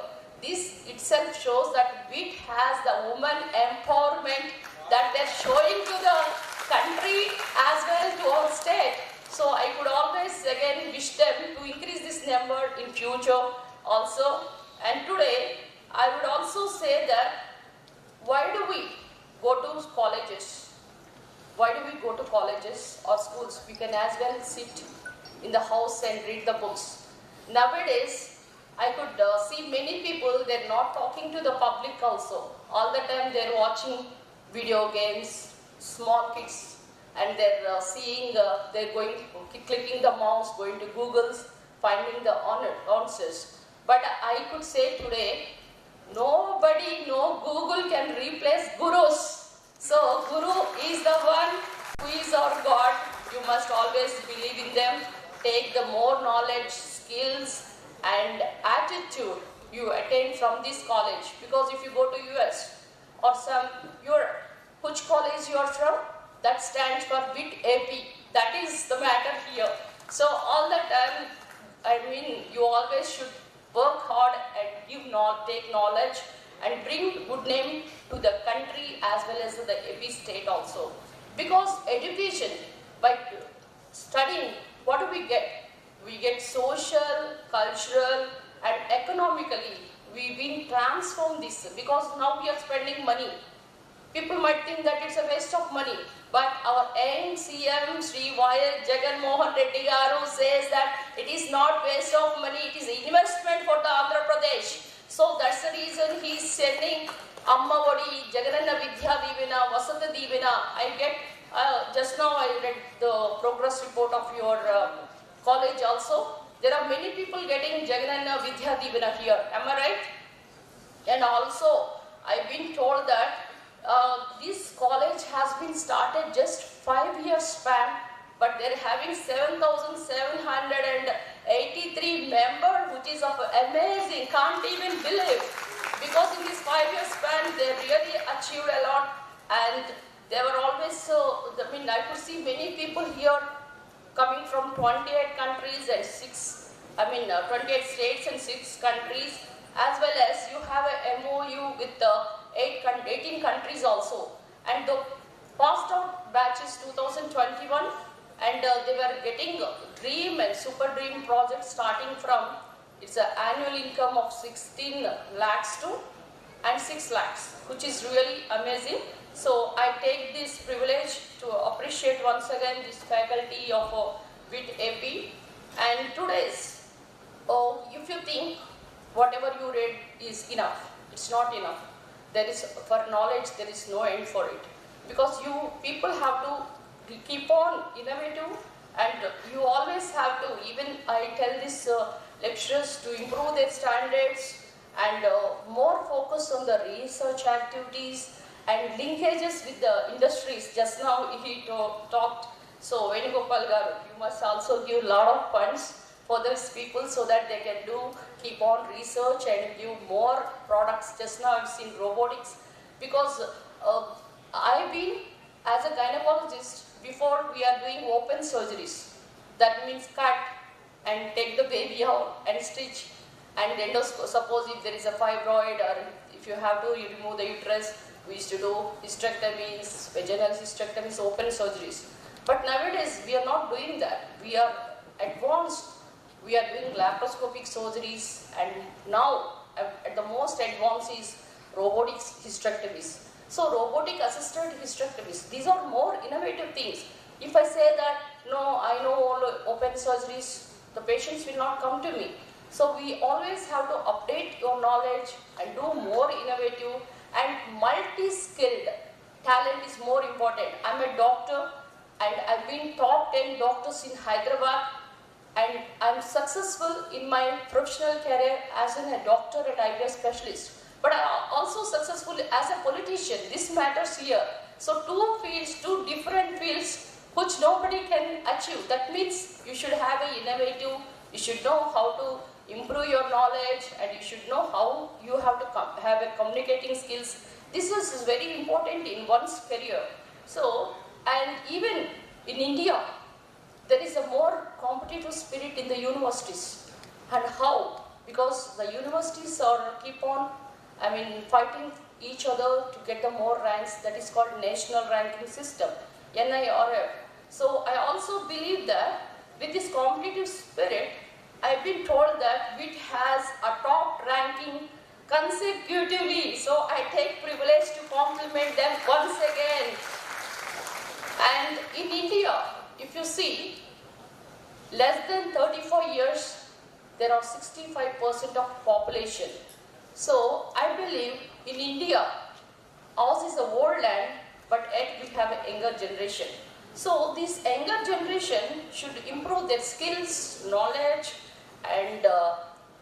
This itself shows that Vit has the woman empowerment that they're showing to the country as well to our state. So I could always again wish them to increase this number in future also. And today I would also say that why do we go to colleges? Why do we go to colleges or schools? We can as well sit in the house and read the books. Nowadays, I could see many people, they're not talking to the public also. All the time they're watching video games, small kids, and they're seeing, they're going, clicking the mouse, going to Google's, finding the answers. But I could say today, nobody, no Google can replace gurus. So Guru is the one who is our God. You must always believe in them. Take the more knowledge, skills and attitude you attain from this college. Because if you go to US or some Europe, which college you are from? That stands for Vit-Ap. That is the matter here. So all the time, I mean, you always should work hard and take knowledge and bring good name to the country as well as to the AP state also. Because education, by studying, what do we get? We get social, cultural and economically. We've been transformed this because now we are spending money. People might think that it's a waste of money, but our young CM Sri Y. Jagan Mohan Reddy Garu says that it is not waste of money, it is investment for the Andhra Pradesh. So that's the reason he is sending Amma Vadi, Jagananna Vidya Divina, Vasanta Divina. I get, just now I read the progress report of your college also. There are many people getting Jagananna Vidya Divina here, am I right? And also, I've been told that this college has been started just 5 years span, but they're having 7,783 members, which is of amazing, can't even believe. Because in this 5 years span, they really achieved a lot, and they were always so, I mean, I could see many people here coming from 28 countries and 28 states and 6 countries, as well as you have a MOU with 18 countries also. And the passed out batch is 2021, and they were getting dream and super dream projects starting from, it's an annual income of 16 lakhs to and 6 lakhs, which is really amazing. So I take this privilege to appreciate once again this faculty of Vit-Ap. And today's, if you think whatever you read is enough, it's not enough. There is, for knowledge, there is no end for it. Because you people have to keep on innovative, and you always have to, even I tell these lecturers to improve their standards and more focus on the research activities and linkages with the industries. Just now he talked, so Venugopal Garu, you must also give a lot of funds for these people so that they can keep on research and give more products. Just now I've seen robotics, because I've been, as a gynecologist, before we are doing open surgeries. That means cut and take the baby out and stitch, and suppose if there is a fibroid or if you have to remove the uterus, we used to do hysterectomies, vaginal hysterectomies, open surgeries. But nowadays we are not doing that. We are advanced. We are doing laparoscopic surgeries, and now at the most advanced is robotic hysterectomies. So robotic assisted hysterectomies, these are more innovative things. If I say that, no, I know all open surgeries, the patients will not come to me. So we always have to update your knowledge and do more innovative, and multi-skilled talent is more important. I'm a doctor and I've been top 10 doctors in Hyderabad, and I'm successful in my professional career as a doctor and IVF specialist. But I'm also successful as a politician. This matters here. So two different fields which nobody can achieve. That means you should have an innovative, you should know how to improve your knowledge, and you should know how you have to have a communicating skills. This is very important in one's career. So, and even in India, there is a more competitive spirit in the universities. And how? Because the universities are keep on, fighting each other to get the more ranks. That is called national ranking system, NIRF. So I also believe that with this competitive spirit, I've been told that Vit has a top ranking consecutively. So I take privilege to compliment them once again. And in India, if you see, less than 34 years, there are 65% of population. So I believe in India, ours is a old land, but yet we have a younger generation. So this younger generation should improve their skills, knowledge, and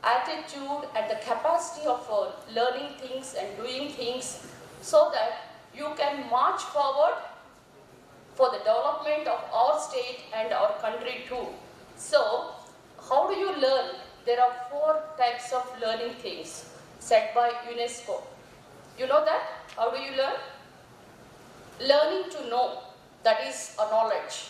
attitude, and the capacity of learning things and doing things, so that you can march forward for the development of our state and our country too. So, how do you learn? There are 4 types of learning things set by UNESCO. You know that? How do you learn? Learning to know, that is a knowledge.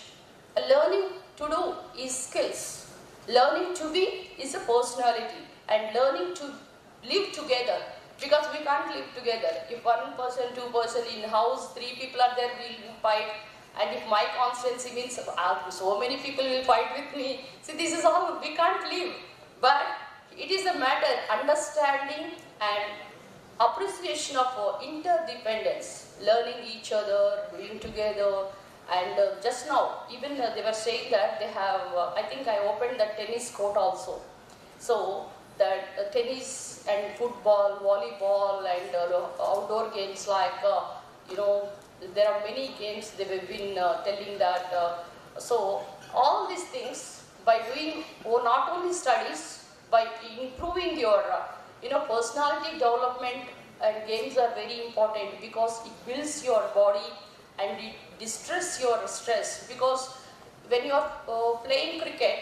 Learning to do is skills. Learning to be is a personality. And learning to live together, because we can't live together. If 1 person, 2 person in house, 3 people are there, we will fight. And if my constancy means so many people will fight with me. See, this is all, we can't live. But it is a matter understanding and appreciation of interdependence, learning each other, doing together. And just now, even they were saying that they have, I think I opened the tennis court also. So that tennis and football, volleyball, and outdoor games like, there are many games they have been telling that. So all these things, by doing not only studies, by improving your personality development, and games are very important because it builds your body and it distresses your stress. Because when you are playing cricket,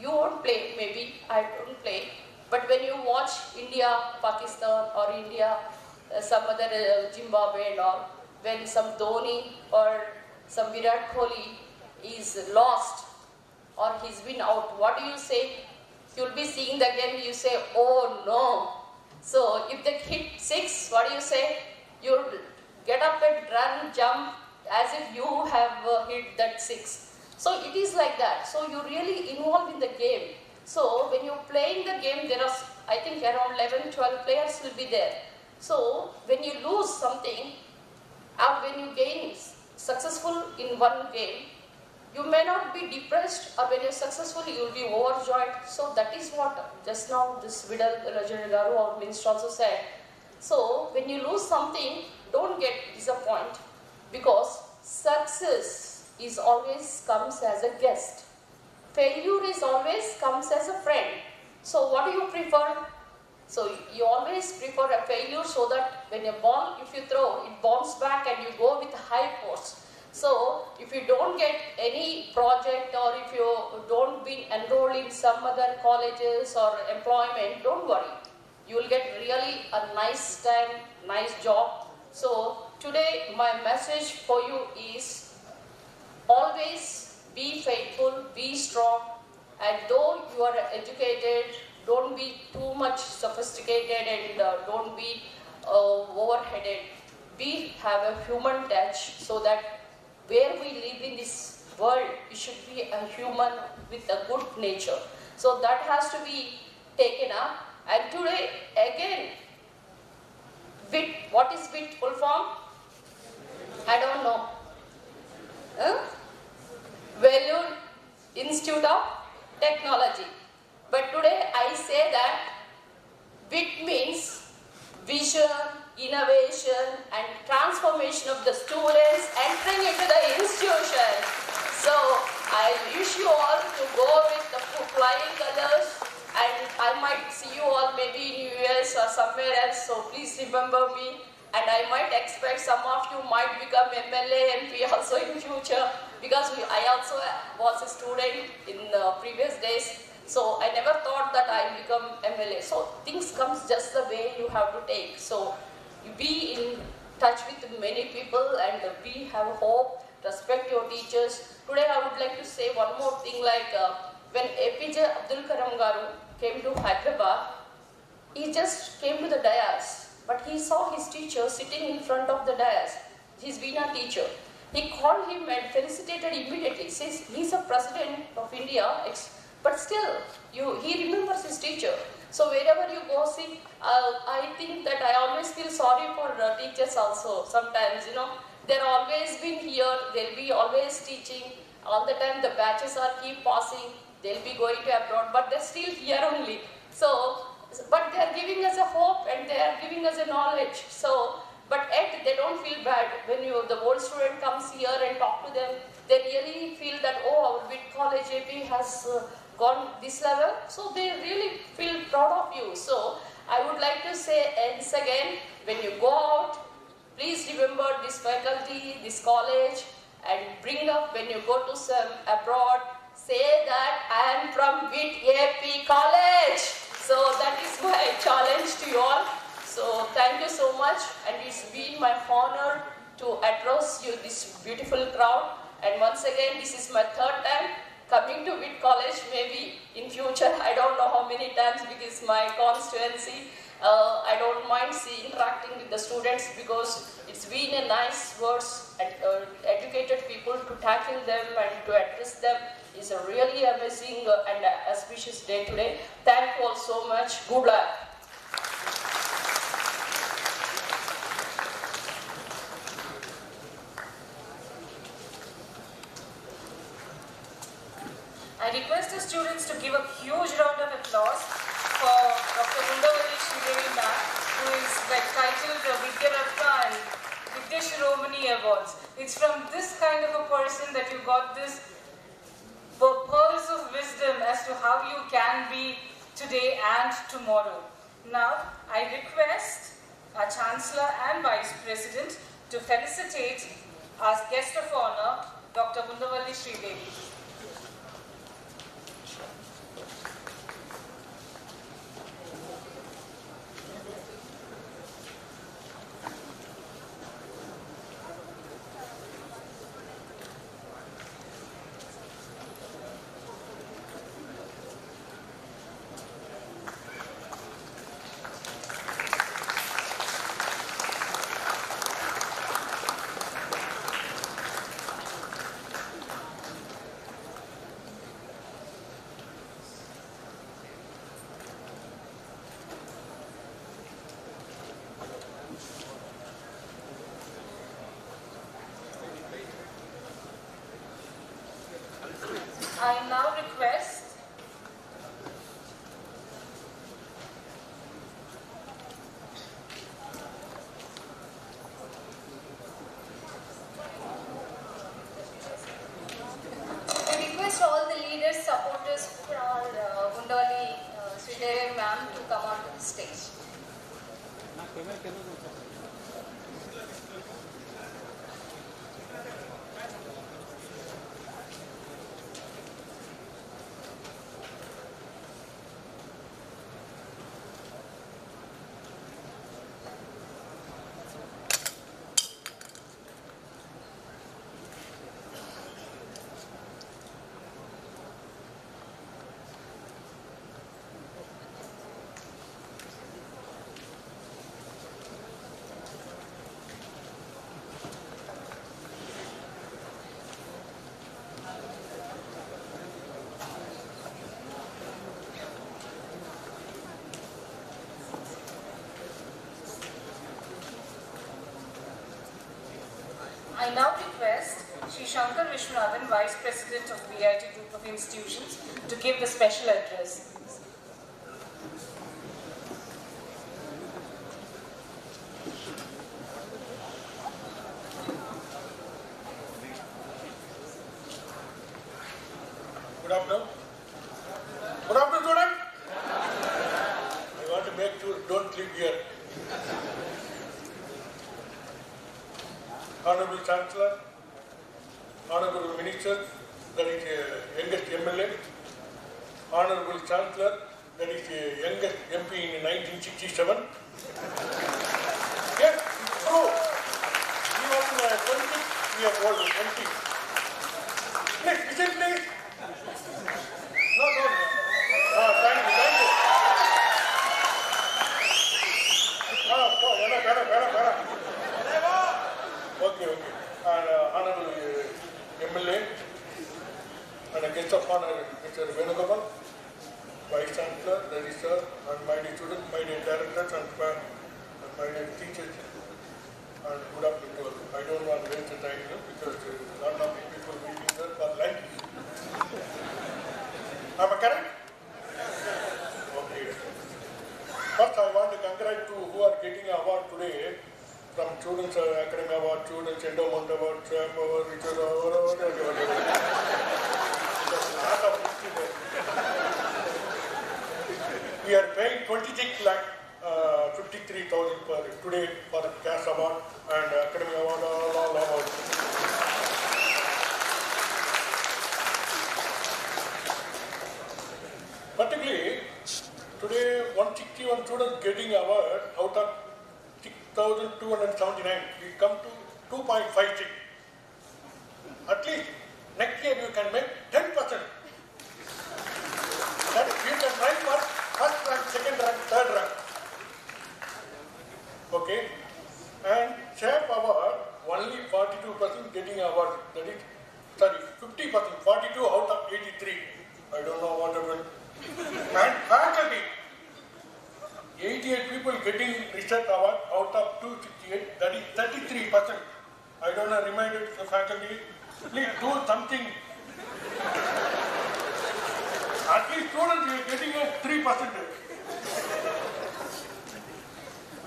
you won't play, maybe I don't play, but when you watch India, Pakistan, or India, some other Zimbabwe and all, when some Dhoni or some Virat Kohli is lost or he's been out, what do you say? You'll be seeing the game, you say, oh no. So if they hit 6, what do you say? You'll get up and run, jump, as if you have hit that 6. So it is like that. So you really involve in the game. So when you're playing the game, there are, I think, around 11, 12 players will be there. So when you lose something, or when you gain successful in one game, you may not be depressed, or when you're successful, you will be overjoyed. So that is what just now this Vidal Rajagaru, our minister, also said. So when you lose something, don't get disappointed, because success is always comes as a guest. Failure is always comes as a friend. So what do you prefer? So you always prefer a failure, so that when a ball, if you throw, it bounces back and you go with high force. So if you don't get any project, or if you don't be enrolled in some other colleges or employment, don't worry. You will get really a nice time, nice job. So today my message for you is always be faithful, be strong, and though you are educated, don't be too much sophisticated, and don't be overheaded. Have a human touch, so that where we live in this world, we should be a human with a good nature. So that has to be taken up. And today, again, Vit, what is Vit full form? I don't know. Value Institute of Technology. But today I say that Vit means vision, innovation, and transformation of the students entering into the institution. So I wish you all to go with the flying colors, and I might see you all maybe in US or somewhere else, so please remember me. And I might expect some of you might become MLA and MP also in future, because I also was a student in the previous days. So I never thought that I become MLA. So things comes just the way you have to take. So you be in touch with many people, and we have hope respect your teachers. Today I would like to say one more thing, like when APJ Abdul Kalam Garu came to Hyderabad, he just came to the dais, but he saw his teacher sitting in front of the dais. He's been a teacher. He called him and felicitated immediately. Says he's a president of India, but still, he remembers his teacher. So wherever you go, see, I think that I always feel sorry for teachers also. Sometimes, they're always been here. They'll be always teaching. All the time the batches are keep passing. They'll be going to abroad, but they're still here only. So, but they're giving us a hope and they're giving us a knowledge. So, but yet they don't feel bad when the old student comes here and talk to them. They really feel that, oh, our Vit College AP has gone this level. So they really feel proud of you. So I would like to say once again, when you go out, please remember this faculty, this college, and bring up when you go to some abroad, say that I am from Vit-Ap College. So that is my challenge to you all. So thank you so much, and it's been my honor to address you this beautiful crowd. And once again, this is my third time coming to Vit College. Maybe in future, I don't know how many times, because my constituency, I don't mind interacting with the students, because it's been a nice words and educated people to tackle them and to address them. It's a really amazing and auspicious day today. Thank you all so much. Good luck. I request the students to give a huge round of applause for Dr. Undavalli Sridevi ma'am, who is titled Vit-Ap and Vidya Shiromani Awards. It's from this kind of a person that you got this pearls of wisdom as to how you can be today and tomorrow. Now, I request our Chancellor and Vice President to felicitate our guest of honor, Dr. Undavalli Sridevi. I now request all the leaders, supporters from Undavalli Sridevi ma'am to come onto the stage. I now request Sri Shankar Vishwanathan, Vice President of VIT Group of Institutions, to give the special address. Good afternoon. Good afternoon, student. I want to make sure don't leave here. Honorable Chancellor, Honorable Minister, that is youngest MLA, Honorable Chancellor, that is youngest MP in 1967. Yes, true. He was 26 year old empty. Please, listen please. No. Thank you. Better. Okay. And Honorable MLA and a guest of honor, Mr. Venugopal, Vice Chancellor, Registrar, and my dear students, my dear directors, and my dear teachers. And good afternoon to all. I don't want to waste the time because a lot of people waiting there for lunch. Am I correct? Okay. First, I want to congratulate to who are getting an award today from Students Academy Award, Students Endowment Award, Swam Award, Richard Award, whatever. There's a lot of history there. We are paying 26 lakh 53,000 per today for the cash award and academy award, all awards. Particularly, today 161 students getting award out of 6,279. We come to 2.56. At least next year you can make 10%. That is, you can try for first rank, second rank, third rank. Okay, and CHAP award, only 42% getting award, that is, 50%, 42 out of 83. I don't know what happened. And faculty, 88 people getting research award out of 268, that is 33%. I don't know, reminded the faculty, please do something. At least students are getting a 3%.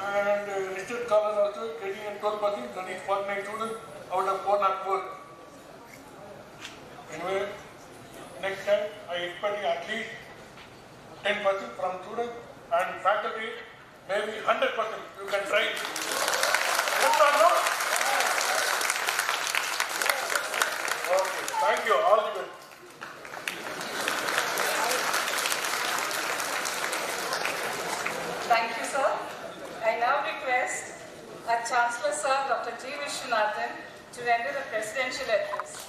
And research scholars also getting a 12%, that is 49 students out of 404. Anyway, next time I expect at least 10% from students and faculty, maybe 100%. You can try. Yes or no? Okay, thank you. All the best. Thank you, sir. I now request our Chancellor, Sir, Dr. G. Vishwanathan, to render the presidential address.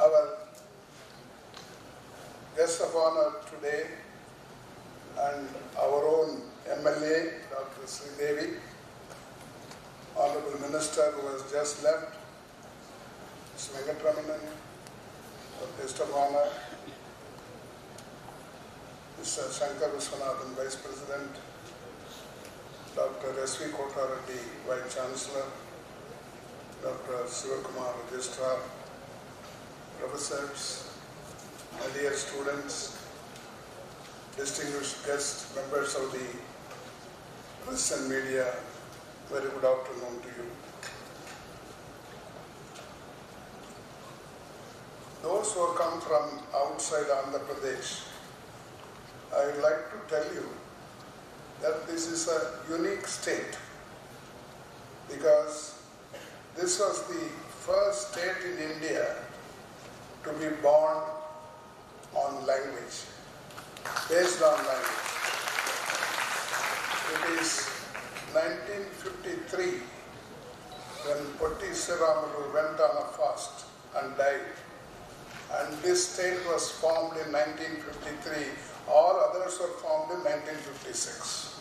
Our guest of honor today and our own MLA, Dr. Sridevi, Honorable Minister who has just left, Mr. Venkatramanan, our guest of honor, Mr. Shankar Viswanathan, Vice President, Dr. S.V. Kotareddy, Vice Chancellor, Dr. Sivakumar, Registrar, professors, my dear students, distinguished guests, members of the press and media, very good afternoon to you. Those who come from outside Andhra Pradesh, I would like to tell you that this is a unique state because this was the first state in India to be born on language, based on language. It is 1953 when Potti Sriramulu went on a fast and died. And this state was formed in 1953. All others were formed in 1956.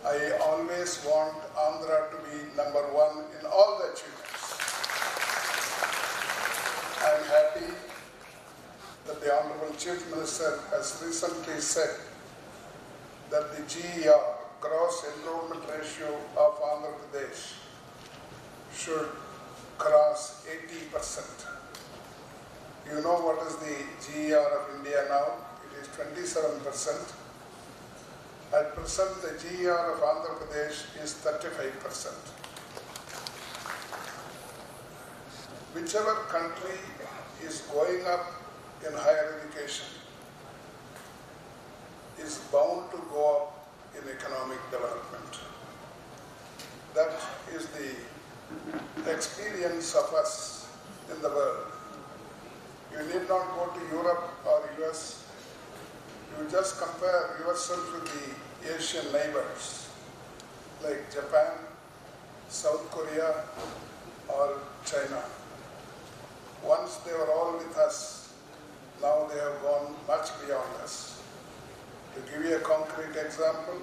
I always want Andhra to be number one in all the achievements. I am happy that the Honorable Chief Minister has recently said that the GER, gross enrollment ratio of Andhra Pradesh, should cross 80%. You know what is the GER of India now? It is 27%. At present, the GER of Andhra Pradesh is 35%. Whichever country is going up in higher education is bound to go up in economic development. That is the experience of us in the world. You need not go to Europe or US You just compare yourself with the Asian neighbors like Japan, South Korea, or China. Once they were all with us, now they have gone much beyond us. To give you a concrete example,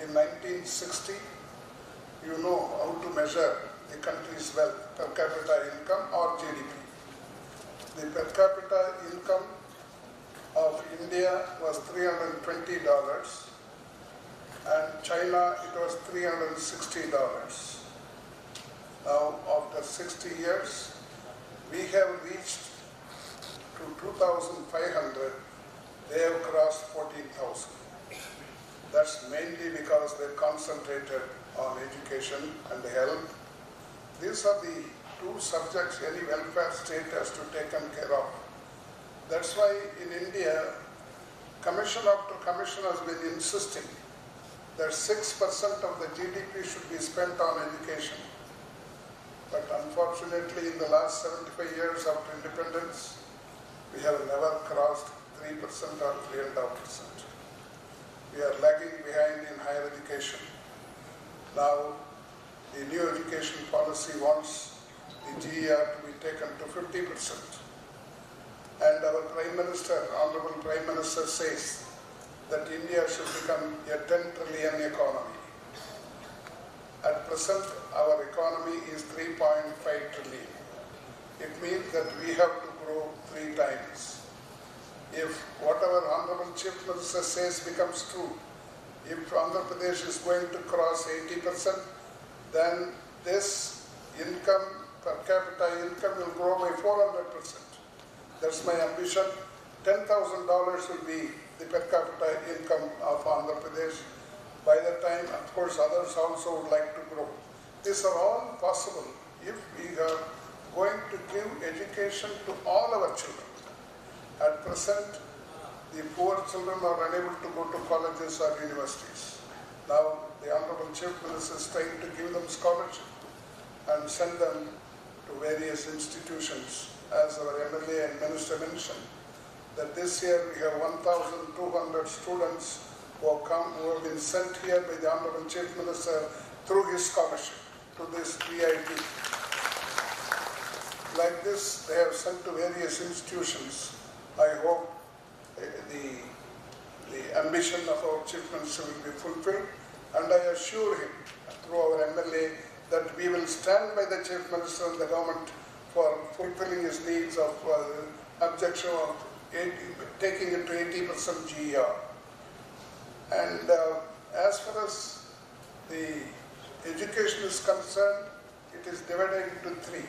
in 1960, you know how to measure the country's wealth, per capita income or GDP. The per capita income of India was $320 and China it was $360. Now after 60 years, we have reached to 2,500, they have crossed 14,000. That's mainly because they concentrated on education and health. These are the two subjects any welfare state has to take care of. That's why in India, commission after commission has been insisting that 6% of the GDP should be spent on education. But unfortunately, in the last 75 years after independence, we have never crossed 3% or 3.5%. We are lagging behind in higher education. Now, the new education policy wants the GER to be taken to 50%. And our Prime Minister, Honorable Prime Minister says that India should become a 10 trillion economy. At present, our economy is 3.5 trillion. It means that we have to grow 3 times. If whatever Honorable Chief Minister says becomes true, if Andhra Pradesh is going to cross 80%, then this income, per capita income will grow by 400%. That's my ambition. $10,000 will be the per capita income of Andhra Pradesh. By the time, of course, others also would like to grow. These are all possible if we are going to give education to all our children. At present, the poor children are unable to go to colleges or universities. Now, the Honorable Chief Minister is trying to give them scholarship and send them to various institutions. As our MLA and Minister mentioned, that this year we have 1,200 students who have been sent here by the Honorable Chief Minister through his scholarship to this VIT. Like this, they have sent to various institutions. I hope the ambition of our Chief Minister will be fulfilled, and I assure him through our MLA that we will stand by the Chief Minister and the government for fulfilling his needs of objection of taking it to 80% GER. And as far as the education is concerned, it is divided into 3.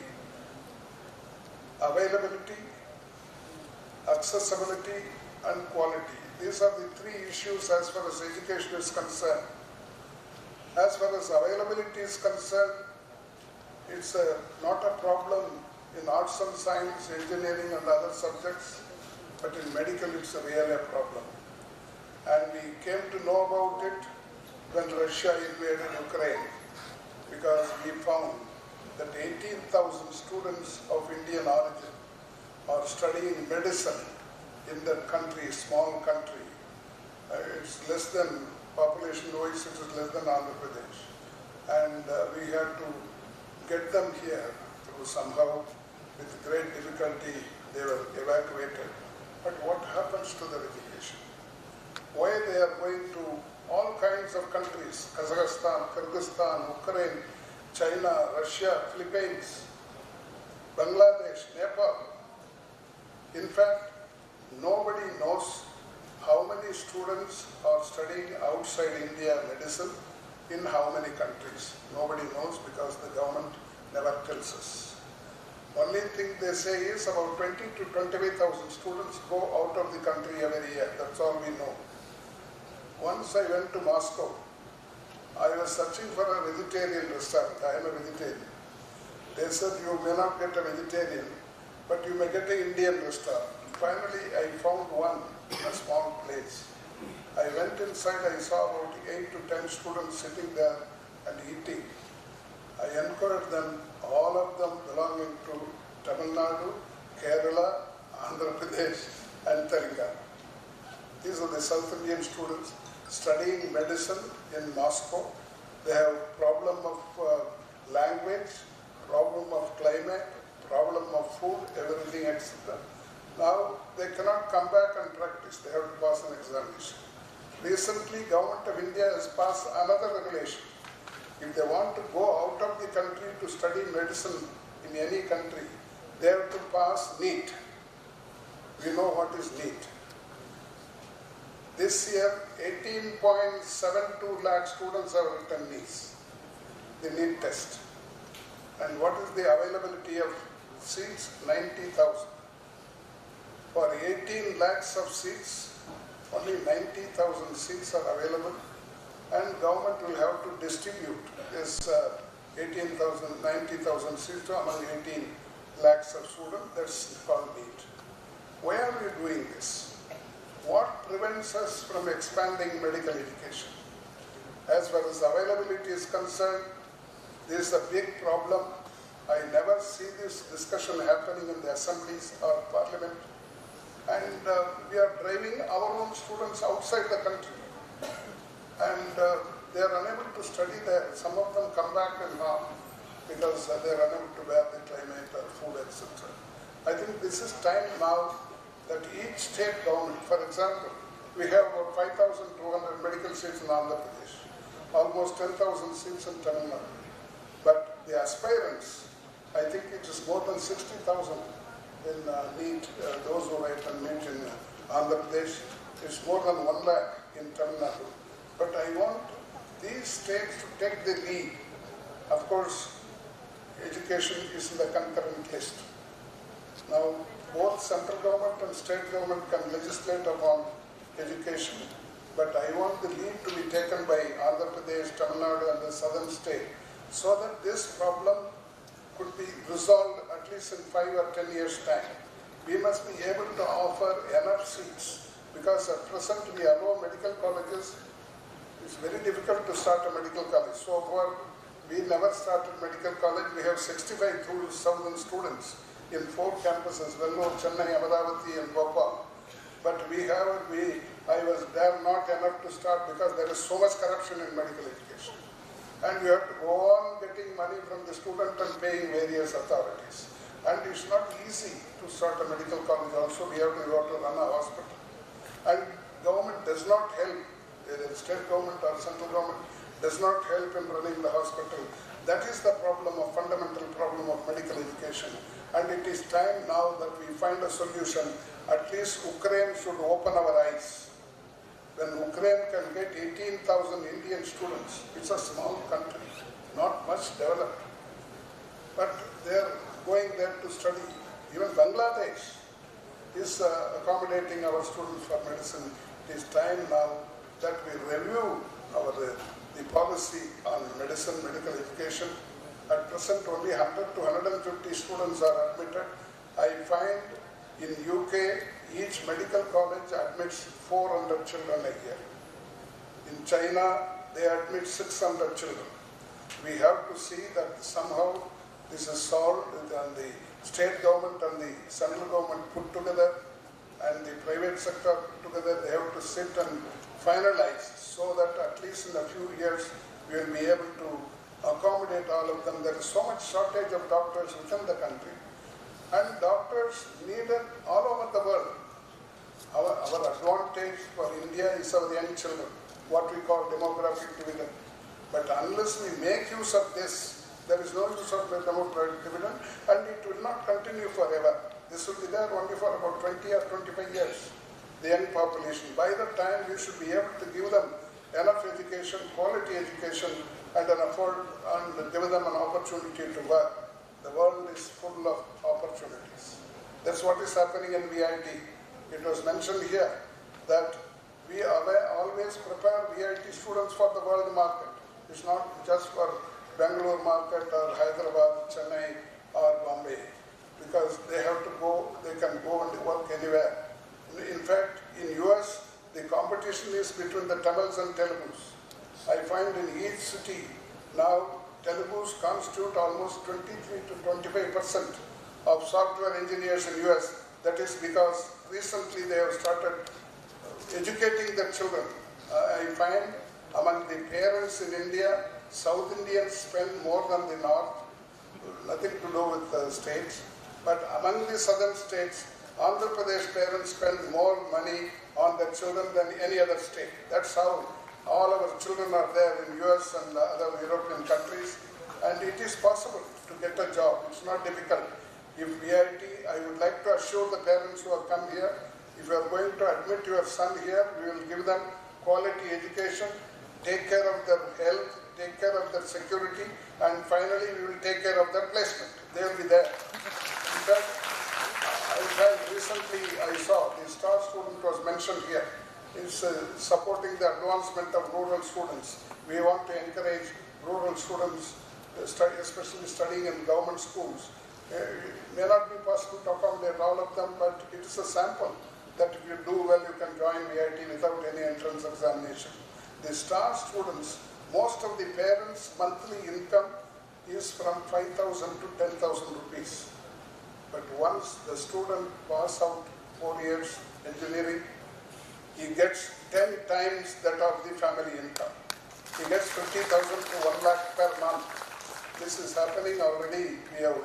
Availability, accessibility, and quality. These are the 3 issues as far as education is concerned. As far as availability is concerned, it's not a problem in arts and science, engineering and other subjects, but in medical it's really a problem. And we came to know about it when Russia invaded Ukraine, because we found that 18,000 students of Indian origin are studying medicine in that country, small country. It's less than, population-wise, it is less than Andhra Pradesh. And we had to get them here through somehow, with great difficulty, they were evacuated. But what happens to their education? Why they are going to all kinds of countries, Kazakhstan, Kyrgyzstan, Ukraine, China, Russia, Philippines, Bangladesh, Nepal. In fact, nobody knows how many students are studying outside India medicine in how many countries. Nobody knows because the government never tells us. Only thing they say is about 20 to 25,000 students go out of the country every year. That's all we know. Once I went to Moscow, I was searching for a vegetarian restaurant. I am a vegetarian. They said you may not get a vegetarian, but you may get an Indian restaurant. Finally, I found one in a small place. I went inside, I saw about 8 to 10 students sitting there and eating. I encouraged them, all of them belonging to Tamil Nadu, Kerala, Andhra Pradesh and Telangana. These South Indian students studying medicine in Moscow. They have problem of language, problem of climate, problem of food, everything, etc. Now they cannot come back and practice. They have to pass an examination. Recently, Government of India has passed another regulation. If they want to go out of the country to study medicine in any country, they have to pass NEET. We know what is NEET. This year, 18.72 lakh students have written the NEET test. And what is the availability of seats? 90,000. For 18 lakhs of seats, only 90,000 seats are available, and government will have to distribute this 90,000 seats among 18 lakhs of students. That's called NEET. Why are we doing this? What prevents us from expanding medical education? As far as availability is concerned, this is a big problem. I never see this discussion happening in the assemblies or parliament. And we are driving our own students outside the country. And they are unable to study there. Some of them come back and harm because they are unable to bear the climate or food, etc. I think this is time now that each state government, for example, we have about 5,200 medical seats in Andhra Pradesh, almost 10,000 seats in Tamil Nadu. But the aspirants, I think it is more than 60,000 in NEET, those who write on NEET in Andhra Pradesh. It's more than 1 lakh in Tamil Nadu. But I want these states to take the lead. Of course, education is in the concurrent list. Now, both central government and state government can legislate upon education, but I want the lead to be taken by Andhra Pradesh, Tamil Nadu and the southern state, so that this problem could be resolved at least in 5 or 10 years' time. We must be able to offer enough seats, because at present we allow medical colleges. It's very difficult to start a medical college. So far, we never started medical college. We have 65,000 students in 4 campuses, Vellore, Chennai, Amaravati and Bhopal. But I was there not enough to start because there is so much corruption in medical education. And you have to go on getting money from the student and paying various authorities. And it's not easy to start a medical college also. We have to go to run a hospital. And government does not help, whether state government or central government does not help in running the hospital. That is the problem, a fundamental problem of medical education. And it is time now that we find a solution. At least Ukraine should open our eyes. When Ukraine can get 18,000 Indian students, it's a small country, not much developed. But they are going there to study. Even Bangladesh is accommodating our students for medicine. It is time now that we review the policy on medicine, medical education. At present, only 100 to 150 students are admitted. I find in UK, each medical college admits 400 children a year. In China, they admit 600 children. We have to see that somehow this is solved, and the state government and the central government put together, and the private sector put together. They have to sit and finalize, so that at least in a few years, we will be able to accommodate all of them. There is so much shortage of doctors within the country, and doctors needed all over the world. Our advantage for India is our young children, what we call demographic dividend. But unless we make use of this, there is no use of the demographic dividend, and it will not continue forever. This will be there only for about 20 or 25 years, the young population. By the time we should be able to give them enough education, quality education, and give them an opportunity to work. The world is full of opportunities. That's what is happening in VIT. It was mentioned here that we always prepare VIT students for the world market. It's not just for Bangalore market or Hyderabad, Chennai or Bombay, because they have to go, they can go and work anywhere. In fact, in US, the competition is between the Tamils and Telugus. I find in each city now Telugus constitute almost 23 to 25% of software engineers in US. That is because recently they have started educating the children. I find among the parents in India, South Indians spend more than the North, nothing to do with the states. But among the southern states, Andhra Pradesh parents spend more money on their children than any other state. That's how all our children are there in US and other European countries. And it is possible to get a job. It's not difficult. If VIT, I would like to assure the parents who have come here, if you are going to admit your son here, we will give them quality education, take care of their health, take care of their security, and finally we will take care of their placement. They will be there. In fact, recently I saw the star student was mentioned here. It's supporting the advancement of rural students. We want to encourage rural students, especially studying in government schools. It may not be possible to accommodate all of them, but it is a sample that if you do well, you can join VIT without any entrance examination. The star students, most of the parents' monthly income is from 5,000 to 10,000 rupees. But once the student passes out 4 years engineering, he gets 10 times that of the family income. He gets 50,000 to 1 lakh per month. This is happening already. We have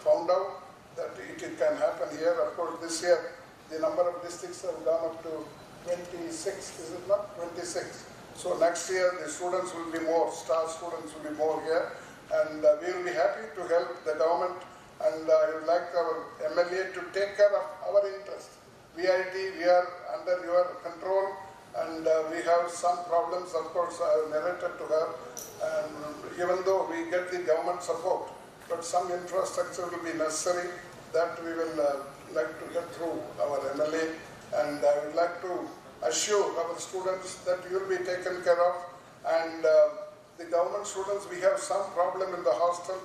found out that it can happen here. Of course, this year the number of districts have gone up to 26, is it not? 26. So next year the students will be more, star students will be more here, and we will be happy to help the government, and I would like our MLA to take care of our interest. VIT, we are under your control, and we have some problems, of course, I have narrated to her, and even though we get the government support, but some infrastructure will be necessary that we will like to get through our MLA, and I would like to assure our students that you will be taken care of, and the government students, we have some problem in the hostel.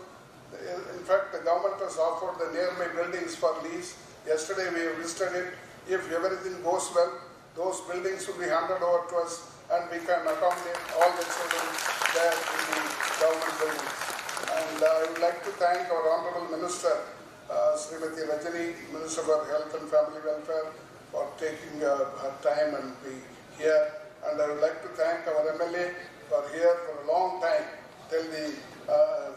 In fact, the government has offered the nearby buildings for lease. Yesterday we have listed it. If everything goes well, those buildings will be handed over to us, and we can accommodate all the children there in the government buildings. And I would like to thank our Honorable Minister, Srimati Rajani, Minister for Health and Family Welfare, for taking her time and be here. And I would like to thank our MLA for here for a long time till the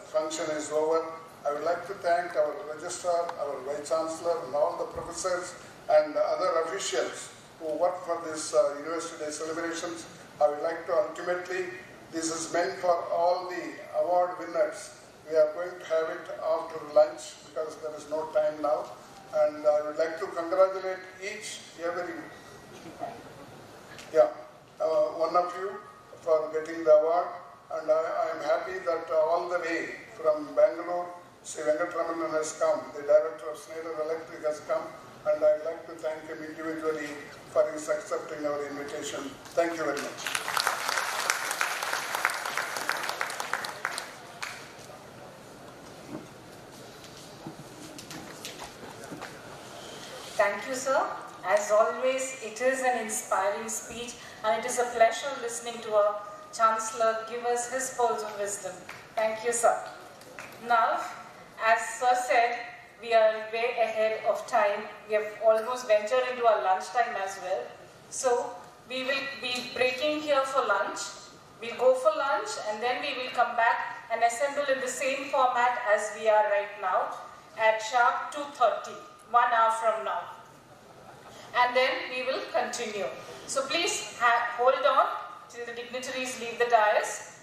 function is over. I would like to thank our Registrar, our Vice Chancellor, and all the professors and other officials who work for this University Day celebrations. I would like to ultimately, this is meant for all the award winners. We are going to have it after lunch because there is no time now. And I would like to congratulate every one of you for getting the award. And I am happy that all the way from Bangalore, Sri Venkatramanan has come, the director of Schneider Electric has come, and I would like to thank him individually for his accepting our invitation. Thank you very much. Thank you, sir. As always, it is an inspiring speech, and it is a pleasure listening to our Chancellor give us his pearls of wisdom. Thank you, sir. Now, as sir said, we are way ahead of time. We have almost ventured into our lunchtime as well. So, we will be breaking here for lunch. We'll go for lunch, and then we will come back and assemble in the same format as we are right now at sharp 2:30. 1 hour from now, and then we will continue. So please hold on till the dignitaries leave the dais.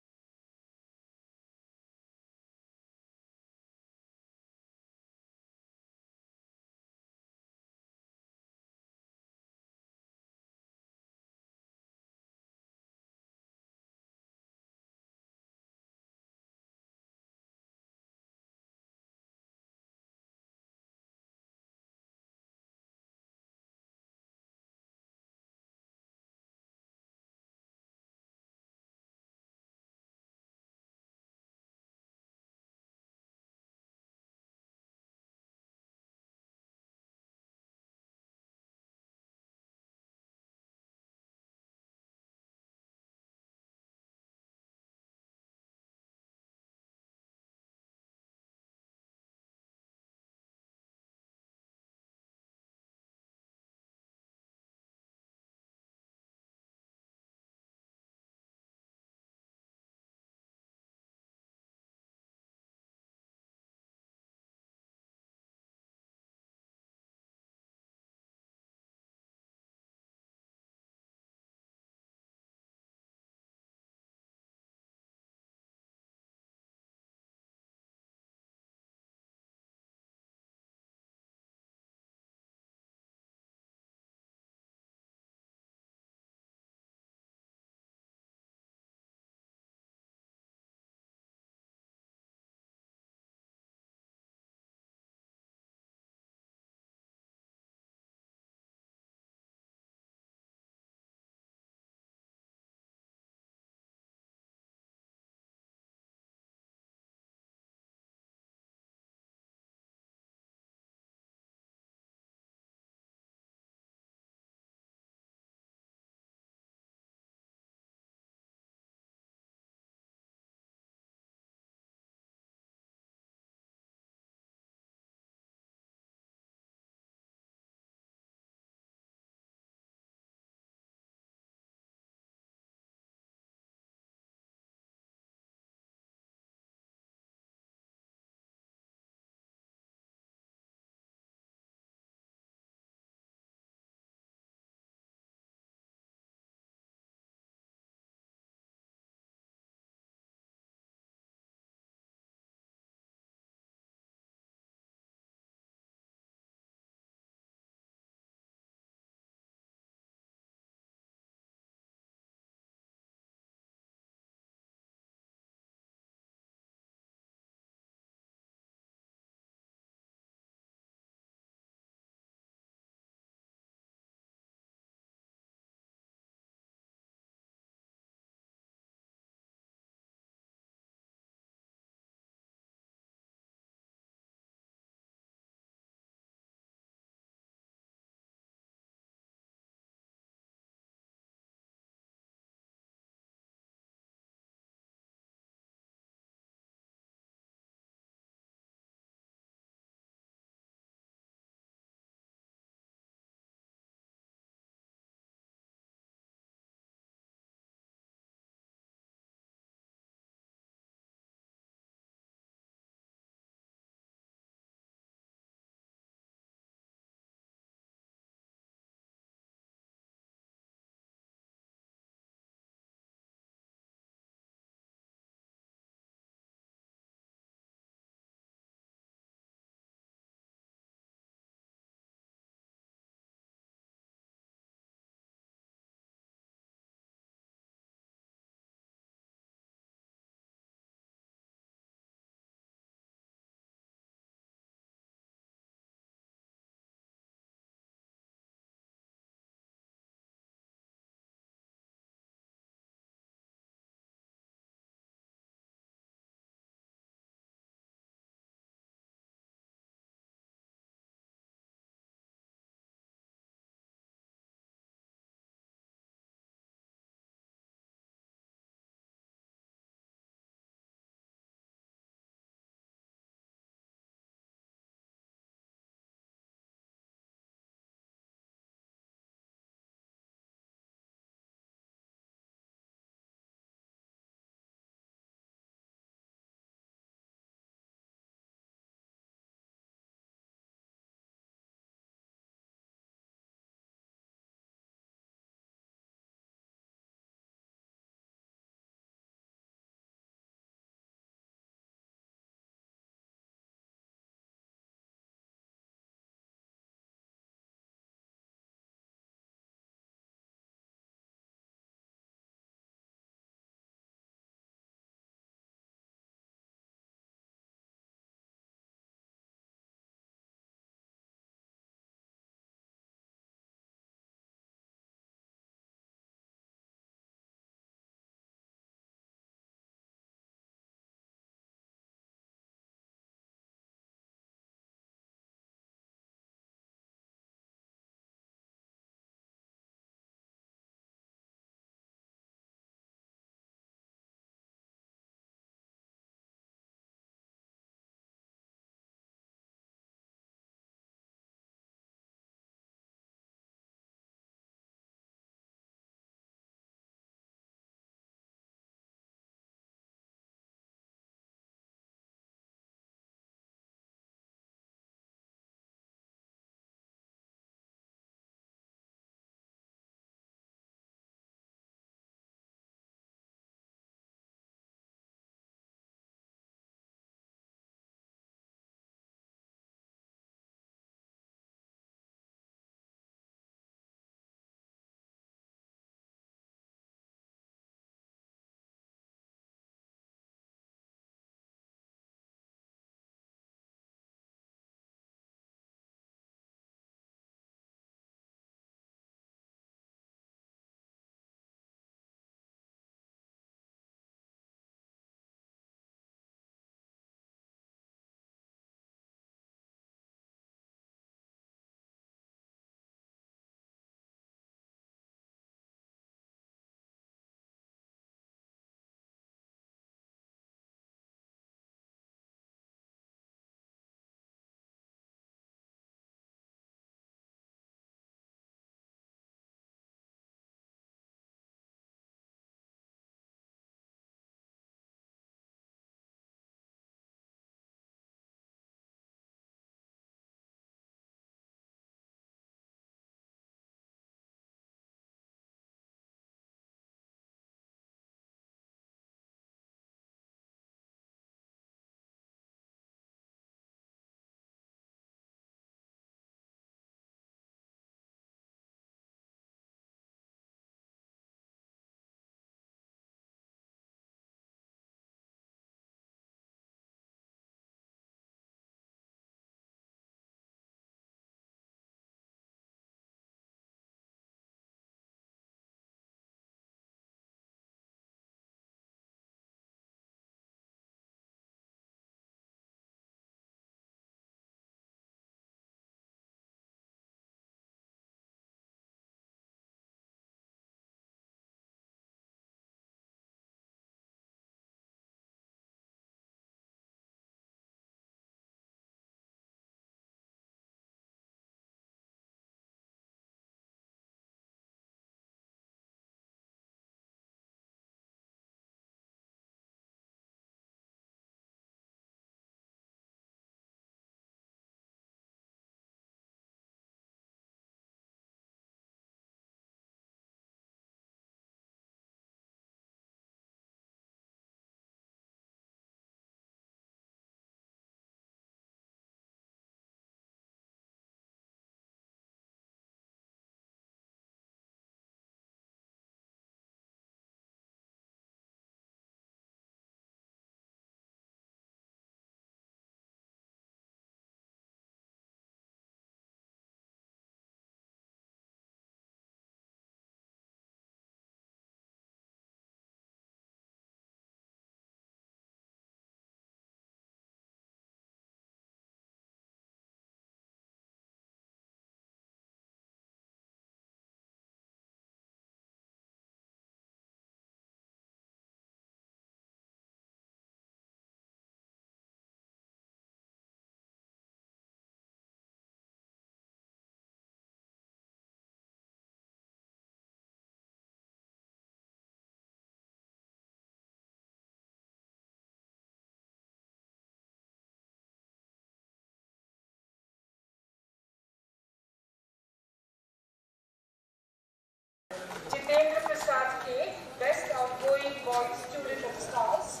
K, Best Outgoing Boy Student of Stars.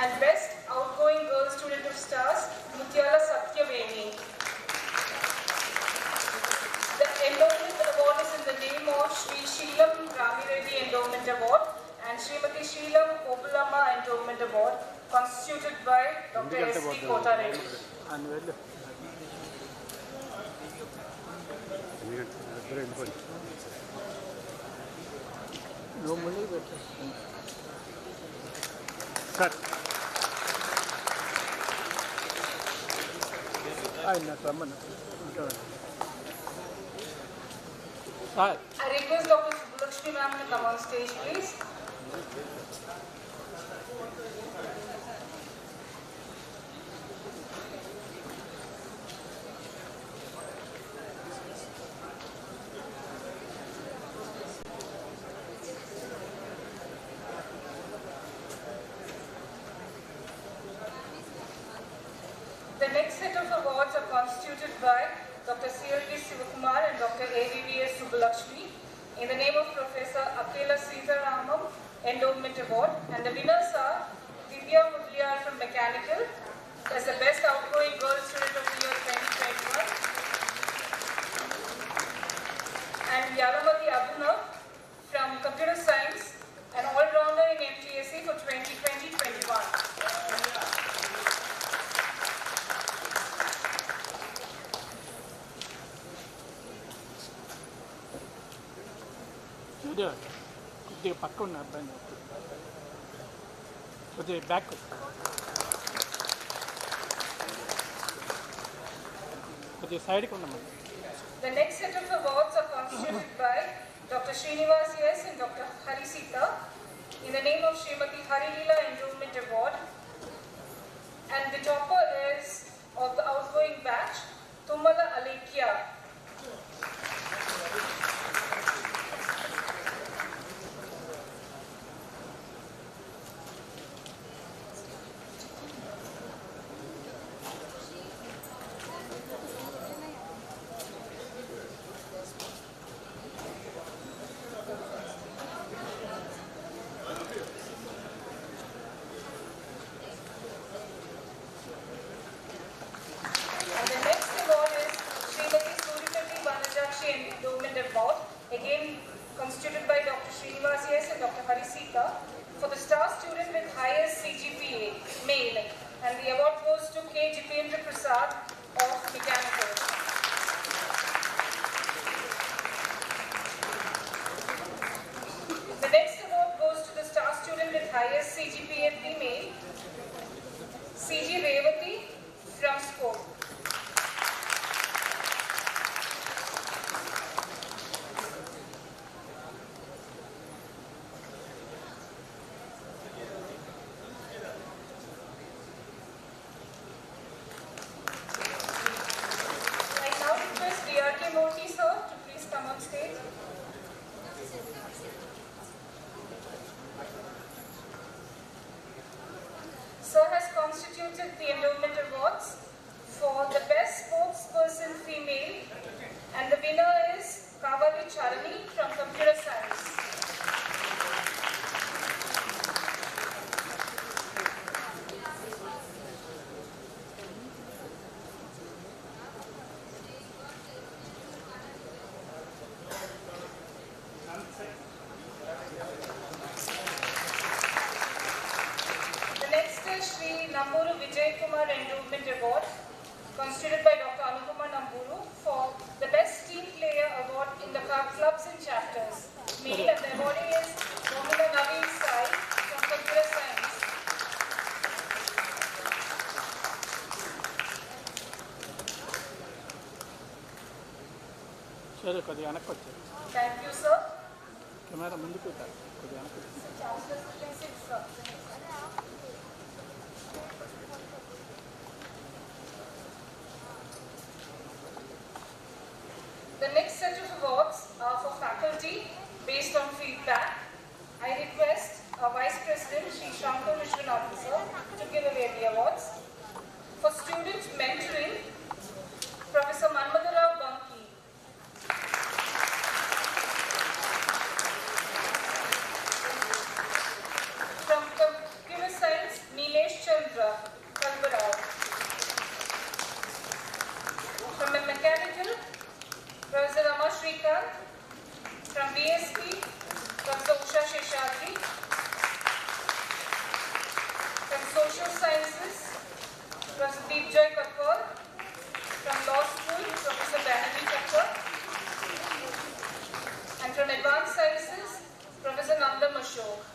And Best Outgoing Girl Student of Stars, Mutyala Satyaveni. The endowment award is in the name of Sri Sheelam Ramiredi Endowment Award and Srimati Sheelam Opulama Endowment Award, constituted by Dr. S.T. Kota Reddy. I request Dr. Subbalakshmi ma'am to come on stage, please. The next set of awards are constituted by Dr. C.L.P. Sivakumar and Dr. A.V.V.S. Subbalakshmi in the name of Professor Akela Sitaramam Endowment Award, and the winners are Divya Mudliar from Mechanical as the Best Outgoing Girl Student of the Year 2021, and Yalamati Abhinav from Computer Science, an all-rounder in MTSE for 2020-21. కొద్దిగా పక్క ఉన్న అబ్బాయి కొద్దిగా back కొద్దిగా సైడ్కి ఉన్నామండి. The next set of awards are constituted by Dr. Srinivas S. and Dr. Hari Sita in the name of Srimati Harilila Endowment Award, and the topper is of the outgoing batch, Tumala Alekia. Constituted by Dr. Srinivas S. and Dr. Hari Sita for the star student with highest CGPA, male, and the award goes to K. Jitendra Prasad of Mechanical. The next award goes to the star student with highest CGPA female, C.G. Revati from Scope. Sir has constituted the endowment awards for the best spokesperson female, and the winner is Kavali Charani from Computer Science. Namburu Vijay Kumar Endowment Award, constituted by Dr. Anupama Namburu for the Best Team Player Award in the clubs and chapters. Male, and the awardee is Momina Naveen Sai from Computer Science. Thank you, sir. The next set of awards are for faculty based on feedback. I request our Vice President, Shri Shankar Vishwanath sir, to give away the awards. For student mentoring, Professor Manmadarao Banki. Shrikant. From BSP, Professor Usha Sheshadri. From Social Sciences, Professor Deepjoy Kapoor. From Law School, Professor Bannerjee Kapoor. And from Advanced Sciences, Professor Nandam Ashok.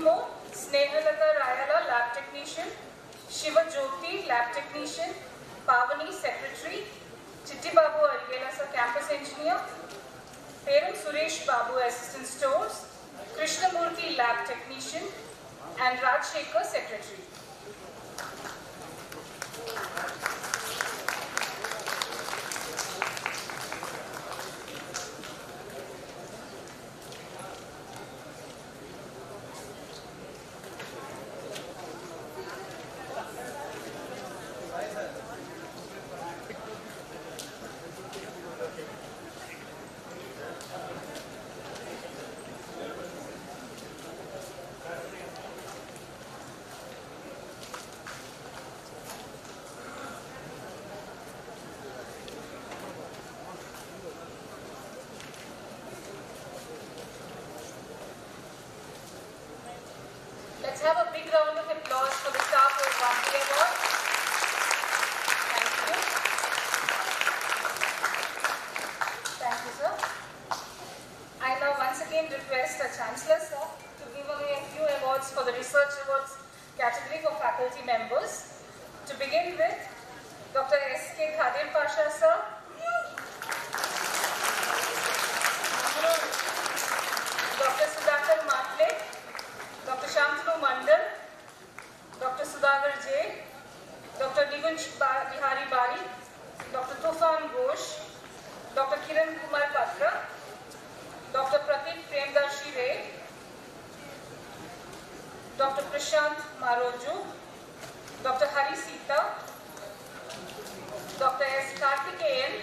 more, Snehalata Rayala, Lab Technician, Shiva Jyoti, Lab Technician, Pavani, Secretary, Chitti Babu Arigela, Campus Engineer, Peram Suresh Babu, Assistant Stores, Krishnamurthy, Lab Technician, and Raj Shekhar, Secretary. Let's have a big round of applause for the staff who won the award. Thank you. Thank you, sir. I now once again request the Chancellor, sir, to give away a few awards for the Research Awards category for faculty members. To begin with, Dr. S.K. Khadir Pasha, sir. Dr. Sudhakar Matle, Dr. Shantanu Mandal, Dr. Sudhagar J, Dr. Nigunj Bihari Bari, Dr. Tufan Ghosh, Dr. Kiran Kumar Patra, Dr. Pratik Premdarshi Ray, Dr. Prashant Maroju, Dr. Hari Sita, Dr. S. Karthikeyan,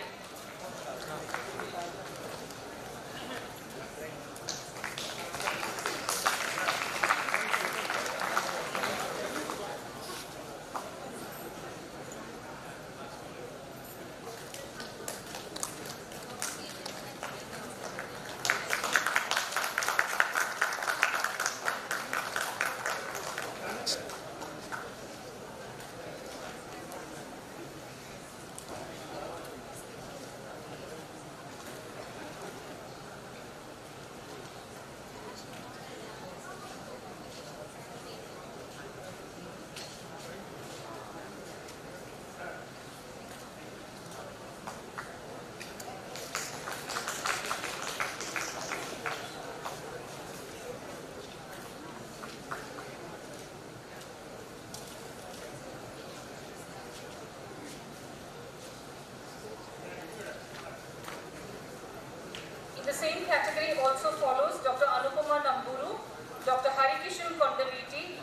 the same category also follows Dr. Anupama Namburu, Dr. Harikishan Kondaviti,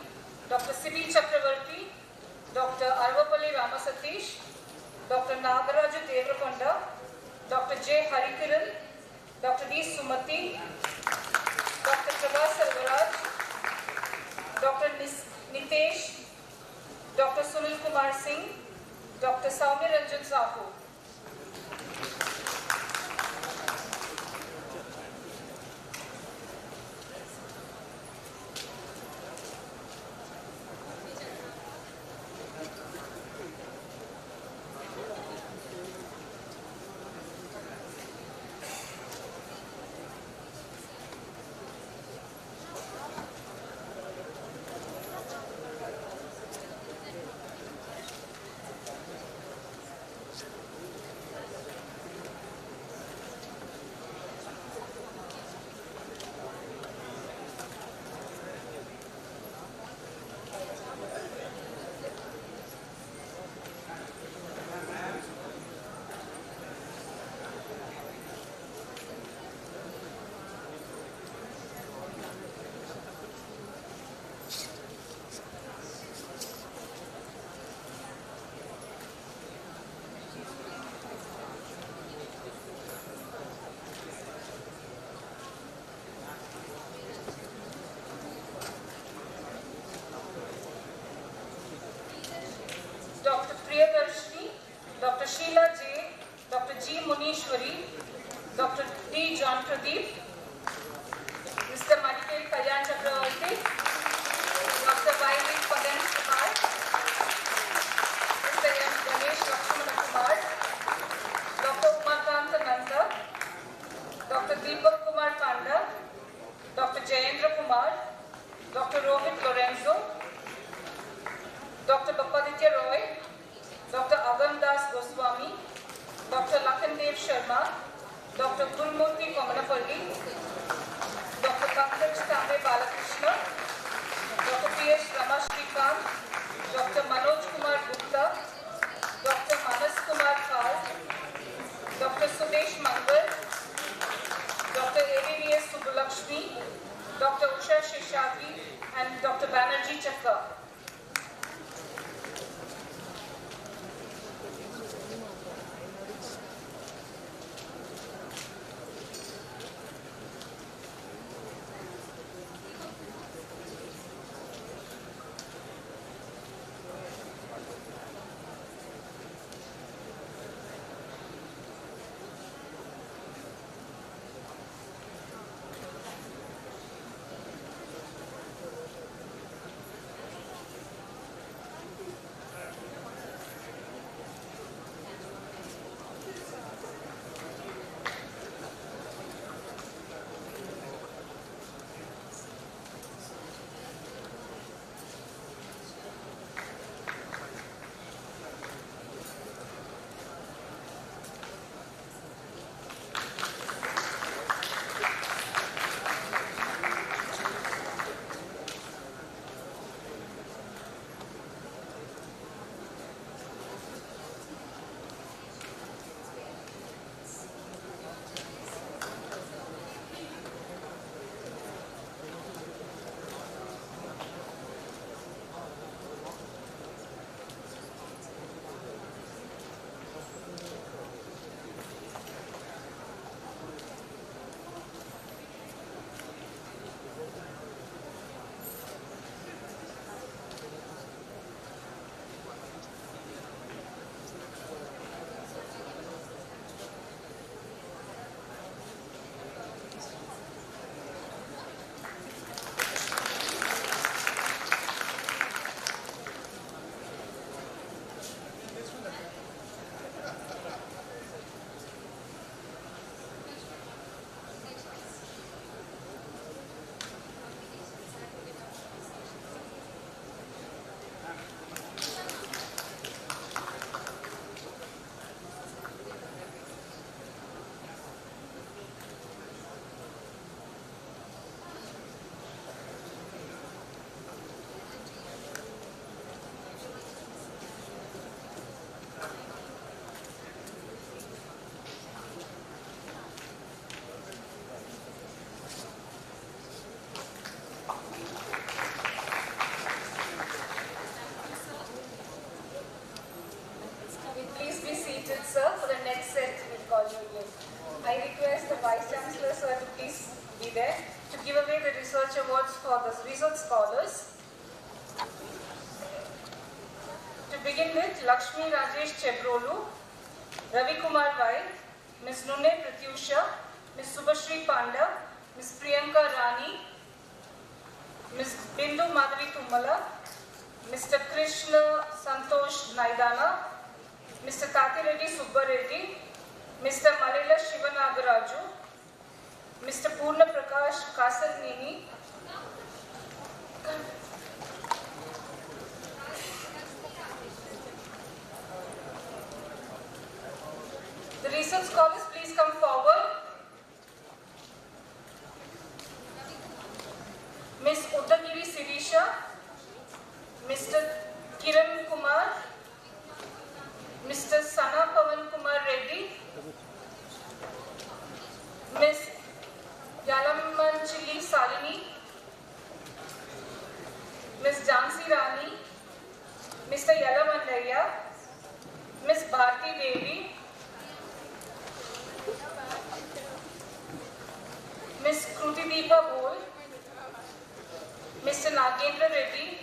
Dr. Sibi Chakravarti, Dr. Arvapalli Ramasatish, Dr. Nagaraju Devrakonda, Dr. J. Harikiran, Dr. D. Sumati, Dr. Prabhas Selvaraj, Dr. Nitesh, Dr. Sunil Kumar Singh, Dr. Saumya Ranjan Sahu. Dr. Sheila J, Dr. G. Munishwari, Dr. D. John Pradeep, Mr. Madhikal Kalyan Chakravarti, Dr. Y. V. Pagan Kumar, Mr. M. Ganesh Lakshmana Kumar, Dr. Umakanta Nanda, Dr. Deepak Kumar Panda, Dr. Jayendra Kumar, Dr. Vasudev Sharma, Dr. Gurumurthy Komanapalli, Dr. Pankaj Tambe Balakrishna, Dr. P.S. Rama Shrikant, Dr. Manoj Kumar Gupta, Dr. Manas Kumar Kal, Dr. Sudesh Mangal, Dr. A.V.V.S. Subbulakshmi, Dr. Usha Sheshaki, and Dr. Banerjee Chakka. The recent scholars, please come forward. Ms. Uddagiri Sirisha, Mr. Kiran Kumar, Mr. Sana Pavan Kumar Reddy, Ms. Yalamanchili Salini, Ms. Jansi Rani, Mr. Yalamandaya, Ms. Bharti Devi, Ms. Kruti Deepa Bol, Mr. Nagendra Reddy,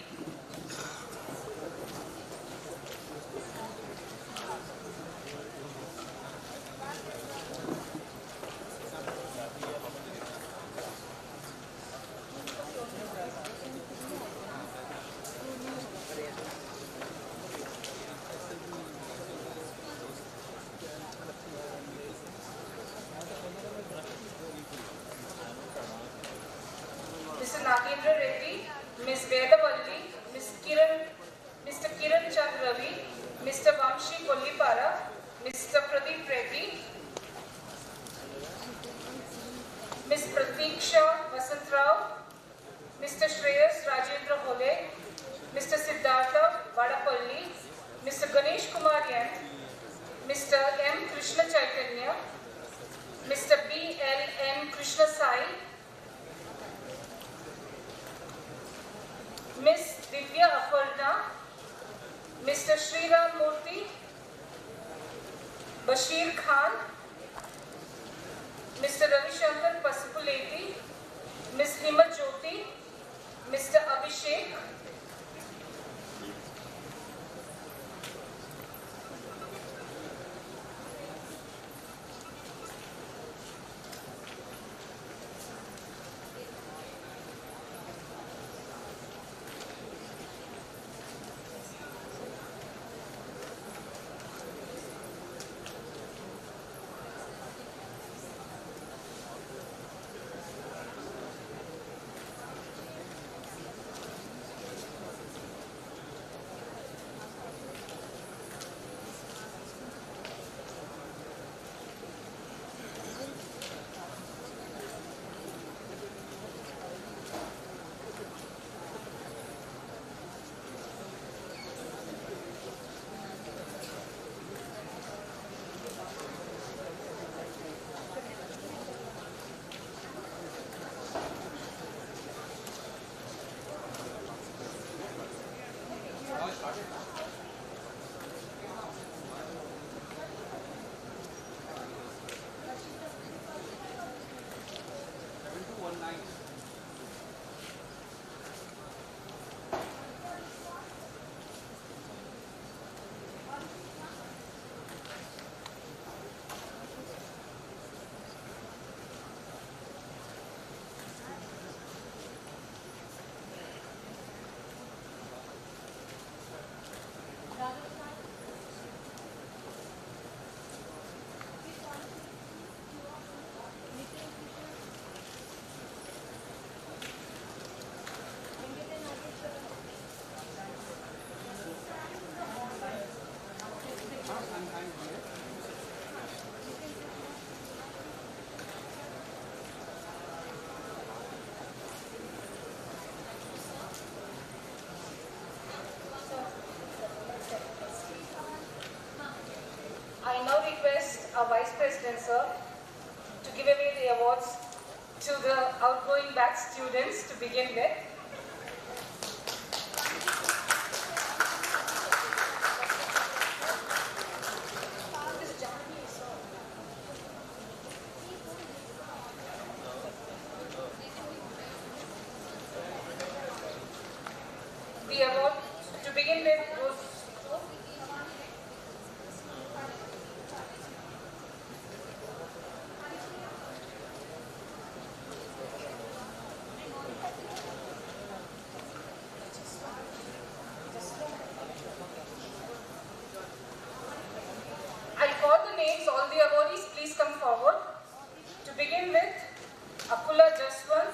Mr. Nagendra Reddy, Ms. Vedavalli, Mr. Kiran Chand Ravi, Mr. Vamshi Kollipara, Mr. Pradeep Reddy, Pratiksha Vasant Rao, Mr. Shreyas Rajendra Hole, Mr. Siddhartha Vadapalli, Mr. Ganesh Kumar N, Mr. M. Krishna Chaitanya, Mr. B. L. N. Krishna Sai, Ms. Divya Aparna, Mr. Sriram Murthy, Bashir Khan, Mr. Ravishankar Pasupuleti, Ms. Hima Jyoti, Mr. Abhishek, I now request our Vice President, sir, to give away the awards to the outgoing batch students to begin with. The award to begin with goes I'll call the names. All the awardees, please come forward. To begin with, Akula Jaswant,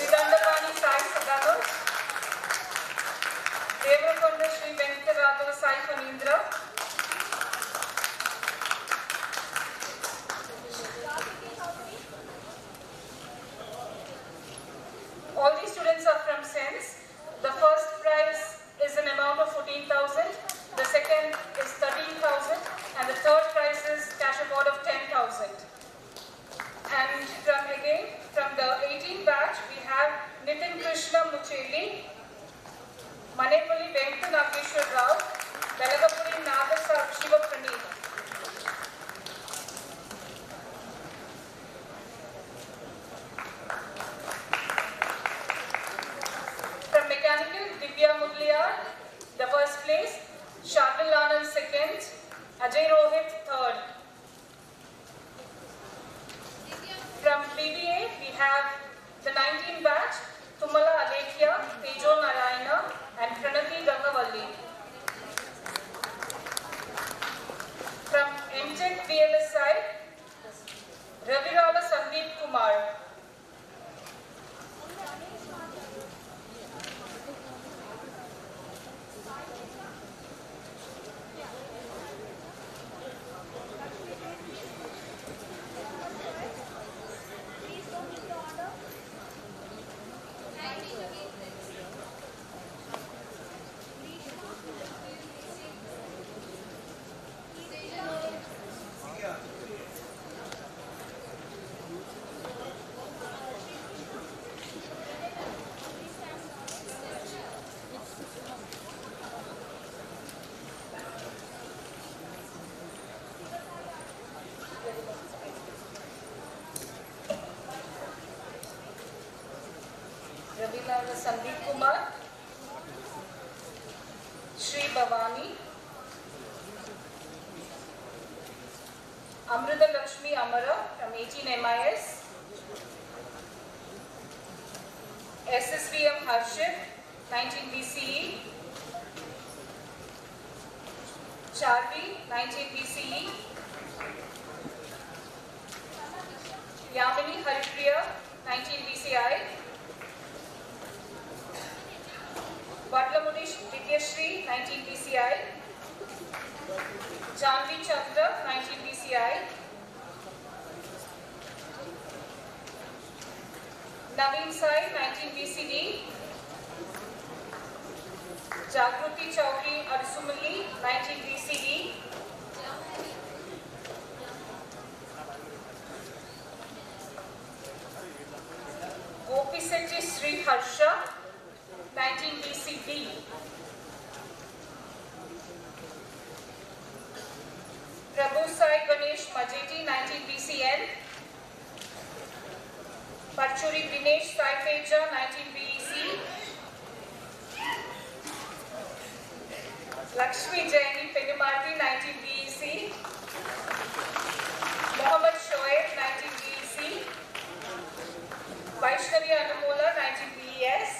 Vidandapani Sai Sadagar, Devrakonda Sri Venkataraghava Sai Fanindra, all these students are from SENS. The first prize is an amount of 14,000, the second is 13,000, and the third prize is cash award of 10,000. And from the 18 batch, we have Nitin Krishna Mucheli, Manepalli Venkata Nageshwar Rao, Belagapuri Nagasa Shiva Praneeth. From Mechanical, Divya Mudliar, the first place, Shardul Anand second, Ajay Rohit third. From BBA, we have the 19 batch, Tumala Alekhya, Tejo Narayana, and Pranati Gangavalli. Sandeep Kumar, Shri Bhavani, Amrita Lakshmi Amara from 18 MIS, SSVM Harshit, 19 BCE, Charvi, 19 BCE, Yamini Haripriya, 19 BCI, Vatlamudi Vidyashri, 19 BCI, Janvi Chandra, 19 BCI, Naveen Sai, 19 BCD, Jagruti Chowdhury Arsumali, 19 BCD, Gopisetti Sri Harsha, 19 BCD, Prabhu Sai Ganesh Majeti, 19 BCN, Parchuri Dinesh Sai Teja, 19 BEC, Lakshmi Jaini Penumarti, 19 BEC, Mohammad Shoaib, 19 BEC, Vaishnavi Anumola, 19 BES,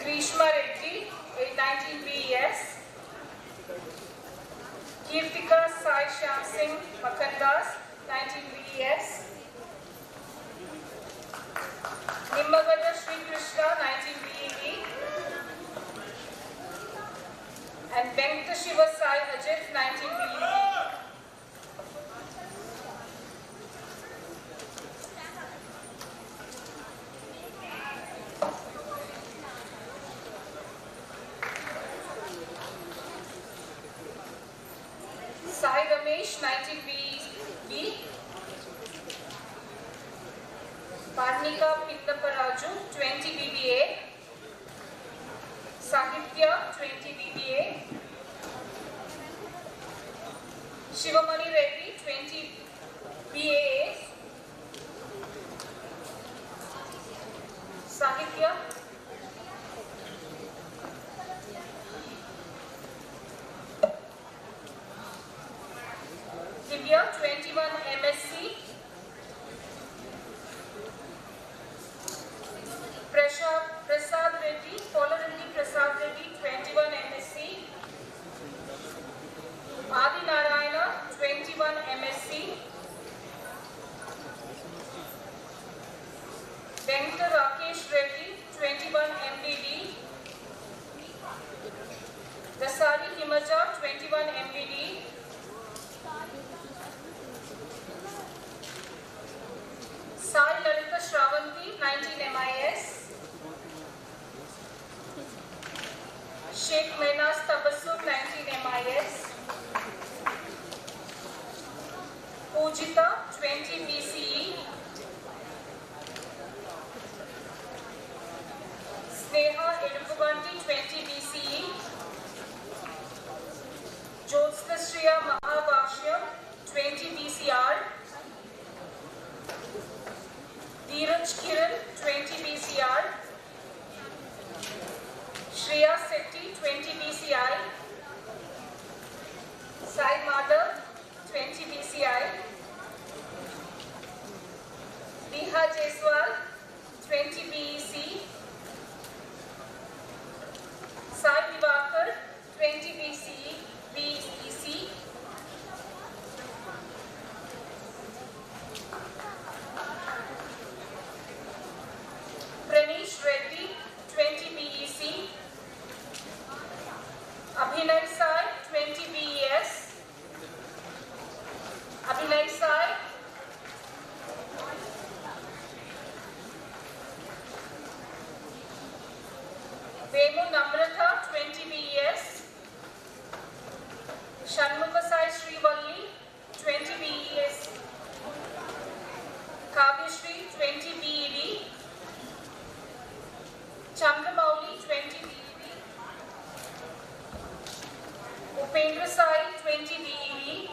Grishma Reddy, 19 BES, Kirtika Sai Shyam Singh Makandas, 19 BES, Nimmagada Sri Krishna, 19 BED, and Venkata Shiva Sai Ajit, 19 BED. Sai Ramesh, 19 BB, Parnika Pindaparaju, 20 BBA, Sahitya, 20 BBA, Shivamani Reddy, 20 BAA, Sahitya, Divya, 21 MSc, Prasad Reddy, Polarindi Prasad Reddy, 21 MSc, Adi Narayana, 21 MSc, Venkata Rakesh Reddy, 21 MBD, Dasari Himaja, 21 MBD, Sai Lalita Shravanti, 19 MIS, Sheikh Menas Tabassum, 19 MIS, Pujita, 20 BCE, Sneha Elupuganti, 20 BCE, Jyotsna Shriya Mahabhashyam, 20 BCR, Dheeraj Kiran, 20 BCR, Shreya Setti, 20 BCI, Sai Madhav, 20 BCI, Neha Jaiswal, 20 BEC, Sai Divakar, 20 BCE, BEC, Pranish Reddy, 20 BEC, Abhinay Sai, 20 BES, Abhinay Sai, Vemu Namrata, 20 BES, Shanmukha Sai Srivalli, 20 BES, Kavyashri, 20 BED, Chandramouli, 20 BED, Upendra Sai, 20 BED,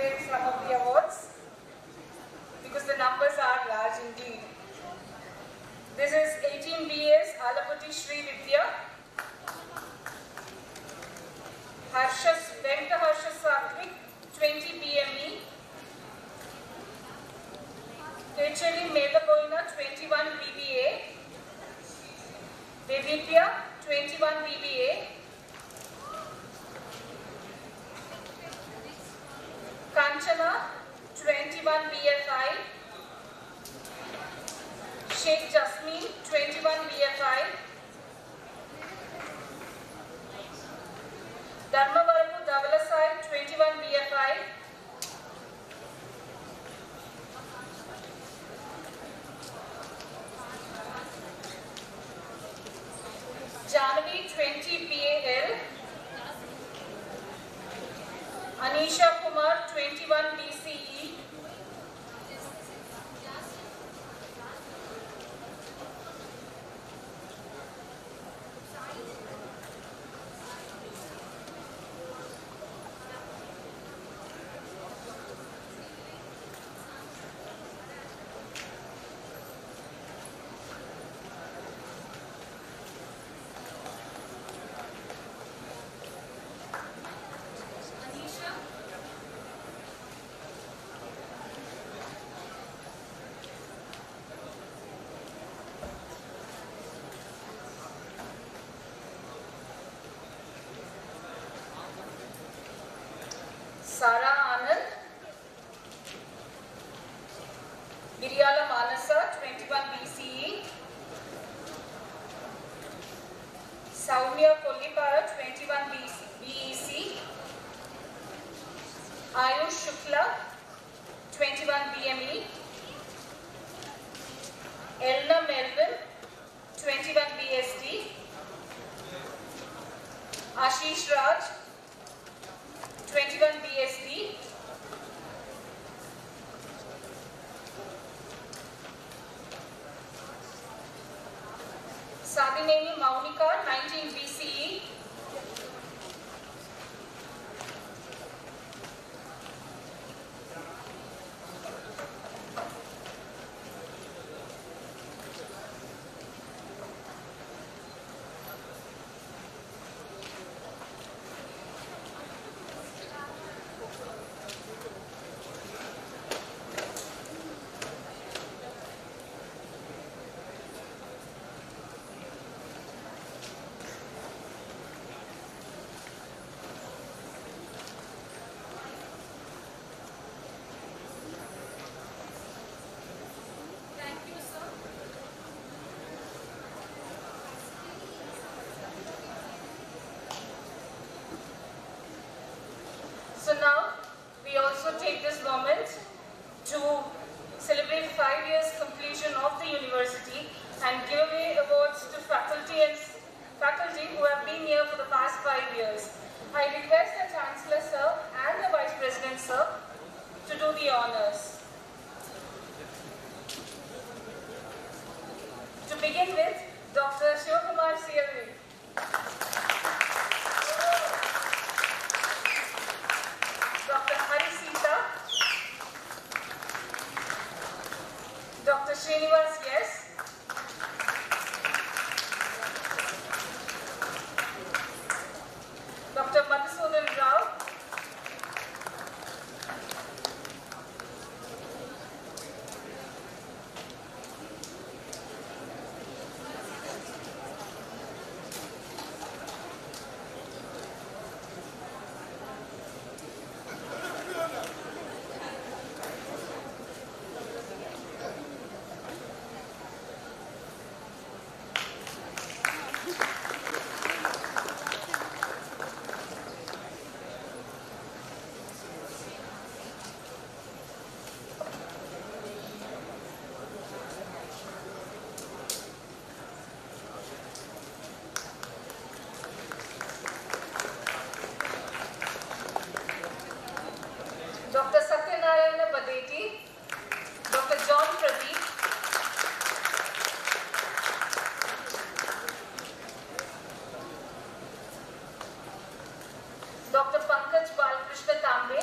unveil some of the awards because the numbers are large indeed. This is 18 BAs, Alaputi Sri Vidya, Venka Harsha Satvik, 20 BME, Kecheli Melakoina, 21 BBA, Devitya, 21 BBA, Kanchana, 21 BFI, Sheikh Jasmine, 21 BFI, Dharmavarapu Davalasai, 21 BFI, Janvi, 20 BAL, Anisha Kumar, 21 BCE, Sara Anand, Viryala Manasa, 21 BCE, Saumya Kollipara, 21 BEC, Ayush Shukla, 21 BME, Elna Melvin, 21 BSD, Ashish Raj, 21 BSD, Sabineni Maunika, 19 BCE, So now we also take this moment to celebrate 5 years completion of the university and give away awards to faculty who have been here for the past 5 years. I request the Chancellor Sir and the Vice President Sir to do the honors. To begin with, Dr. Shivakumar CLV. Dr. Hari Sita, Dr. Srinivas Yes, Dr. Madhusudan Rao, Dr. Satyanarayana Badeti, Dr. John Pradeep, Dr. Pankaj Balkrishna Tambe,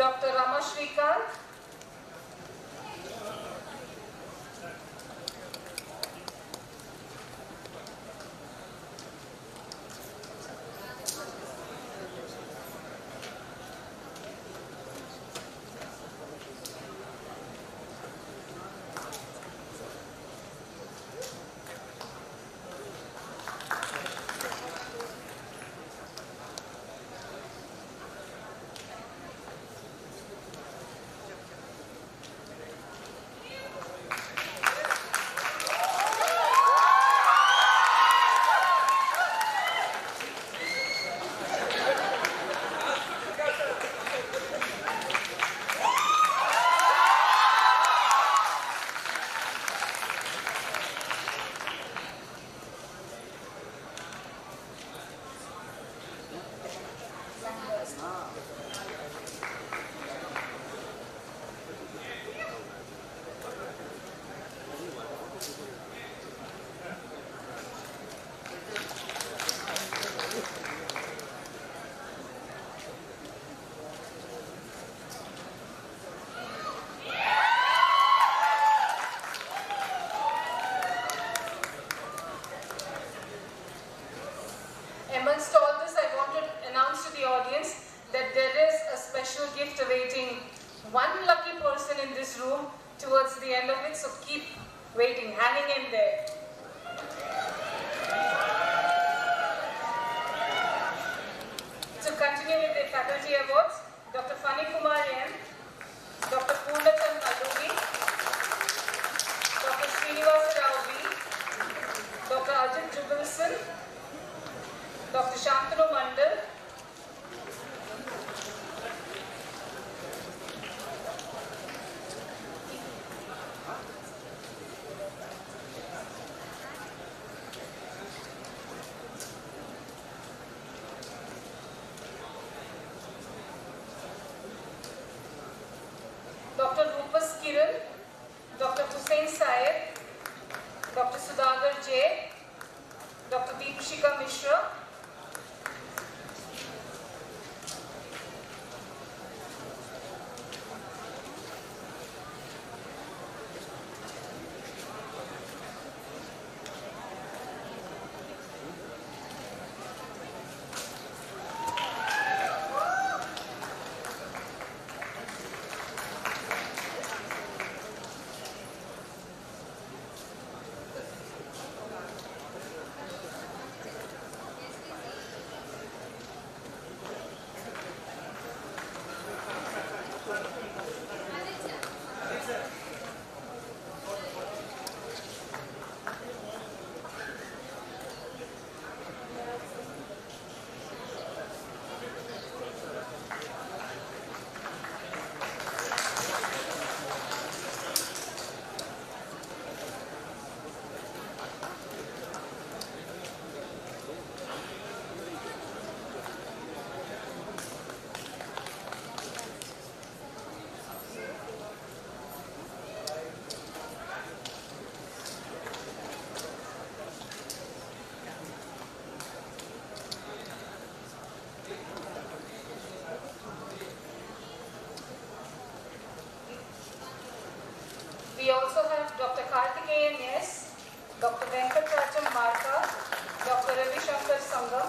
Dr. Rama Shrikant, amongst all this, I want to announce to the audience that there is a special gift awaiting one lucky person in this room towards the end of it, so keep waiting, hanging in there. To continue with the faculty awards, Dr. Fani Kumar M, Dr. Poornachand Alugi, Dr. Srinivasa Rao B, Dr. Ajit Jubilson, Dr. Shantanu Mandal, Dr. Rupas Kiran, Dr. Hussain Syed, Dr. Sudhagar J, Dr. Deepshika Mishra, we also have Dr. Karthikeyan S, Dr. Venkatracham Marka, Dr. Ravi Shankar Sangam,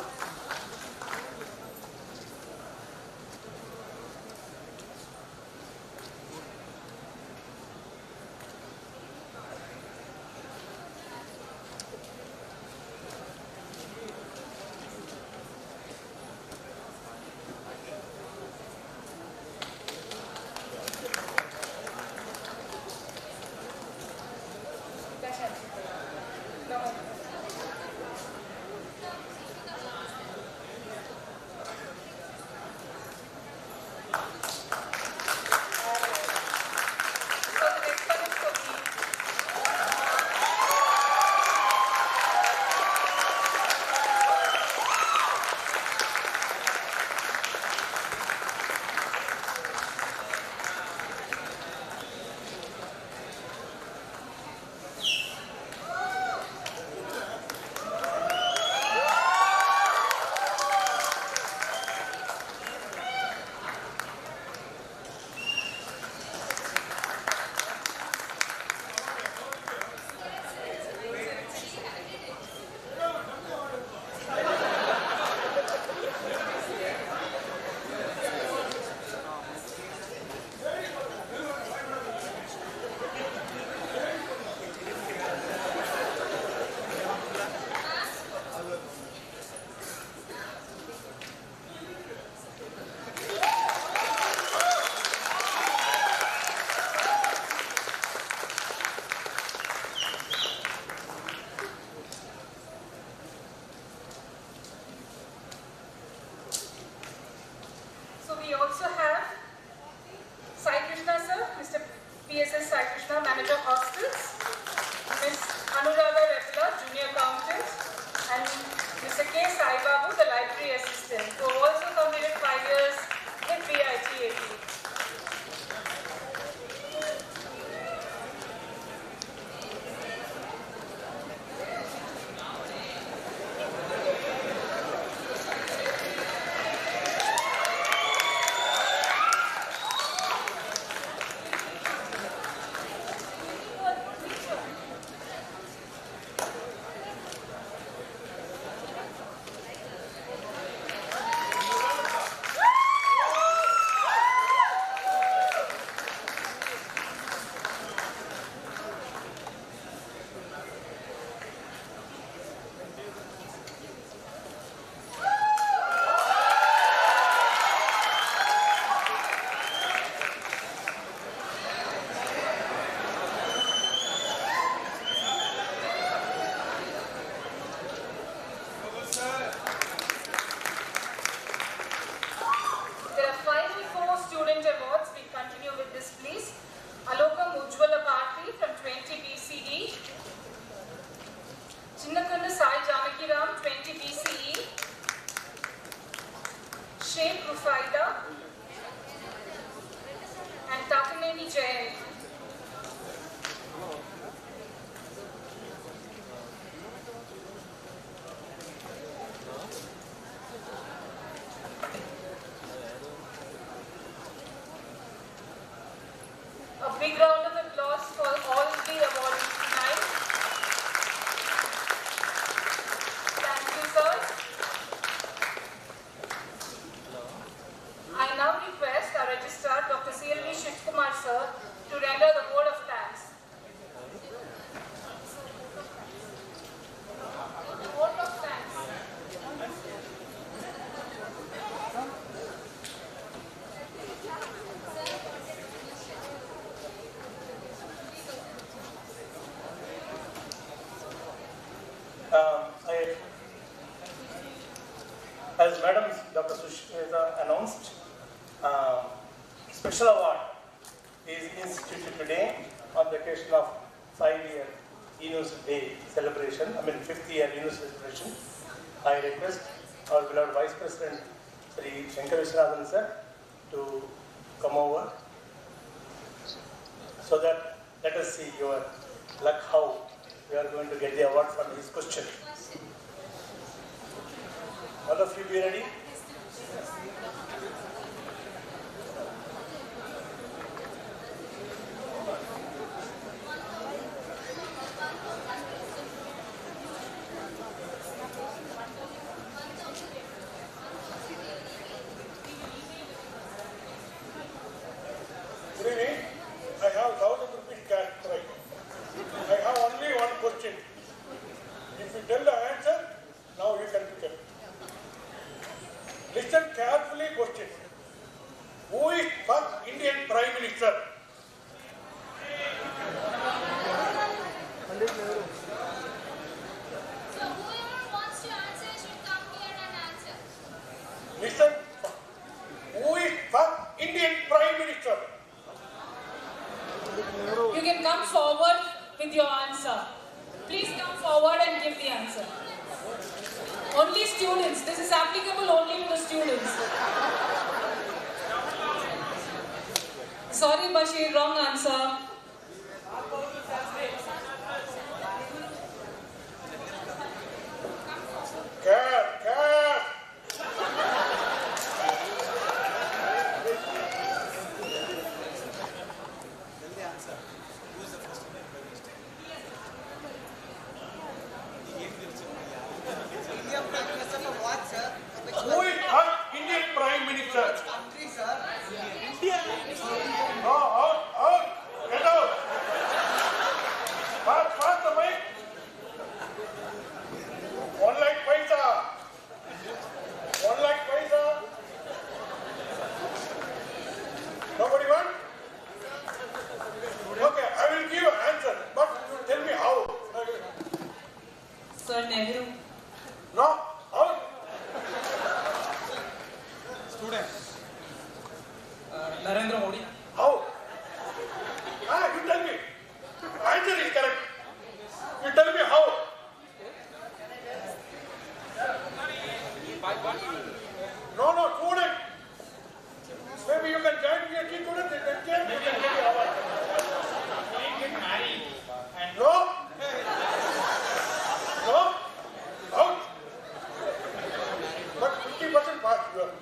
also have Sai Krishna sir, Mr. PSS Sai Krishna, Manager Hostels, Ms. Anuradha Repla, Junior Accountant, and Mr. K. Sai Babu, the Library Assistant, who have also completed 5 years with Vit-Ap. Big round of applause for all the awardees tonight. Thank you, sir. I now request our Registrar, Dr. C.L.V. Shivkumar, sir, to render the vote of thanks. Vote of thanks. As Madam Dr. Sushmita announced, special award is instituted today on the occasion of 5-year University Day celebration, 5th year University celebration. I request our beloved Vice President, Sri Shankar Viswanathan sir, to come over so that let us see your luck how we are going to get the award from his question. All of you be ready? Really? I have 1,000 rupees cash right. I have only one question. If you tell the answer, now you can pick it. Listen carefully question. Who is first Indian Prime Minister? So whoever wants to answer should come here and answer. Listen. Who is first Indian Prime Minister? You can come forward with your answer. Please come forward and give the answer. Only students. This is applicable only to the students. Sorry, Bashir, wrong answer. Care. Who is first Indian Prime Minister? Country, sir. India. Out. Get Narendra Modi. How? You tell me. Answer is correct. You tell me how. No, student. Maybe you can join PhD student, then you can get your award. Get married. No. Out. But 50% pass you are.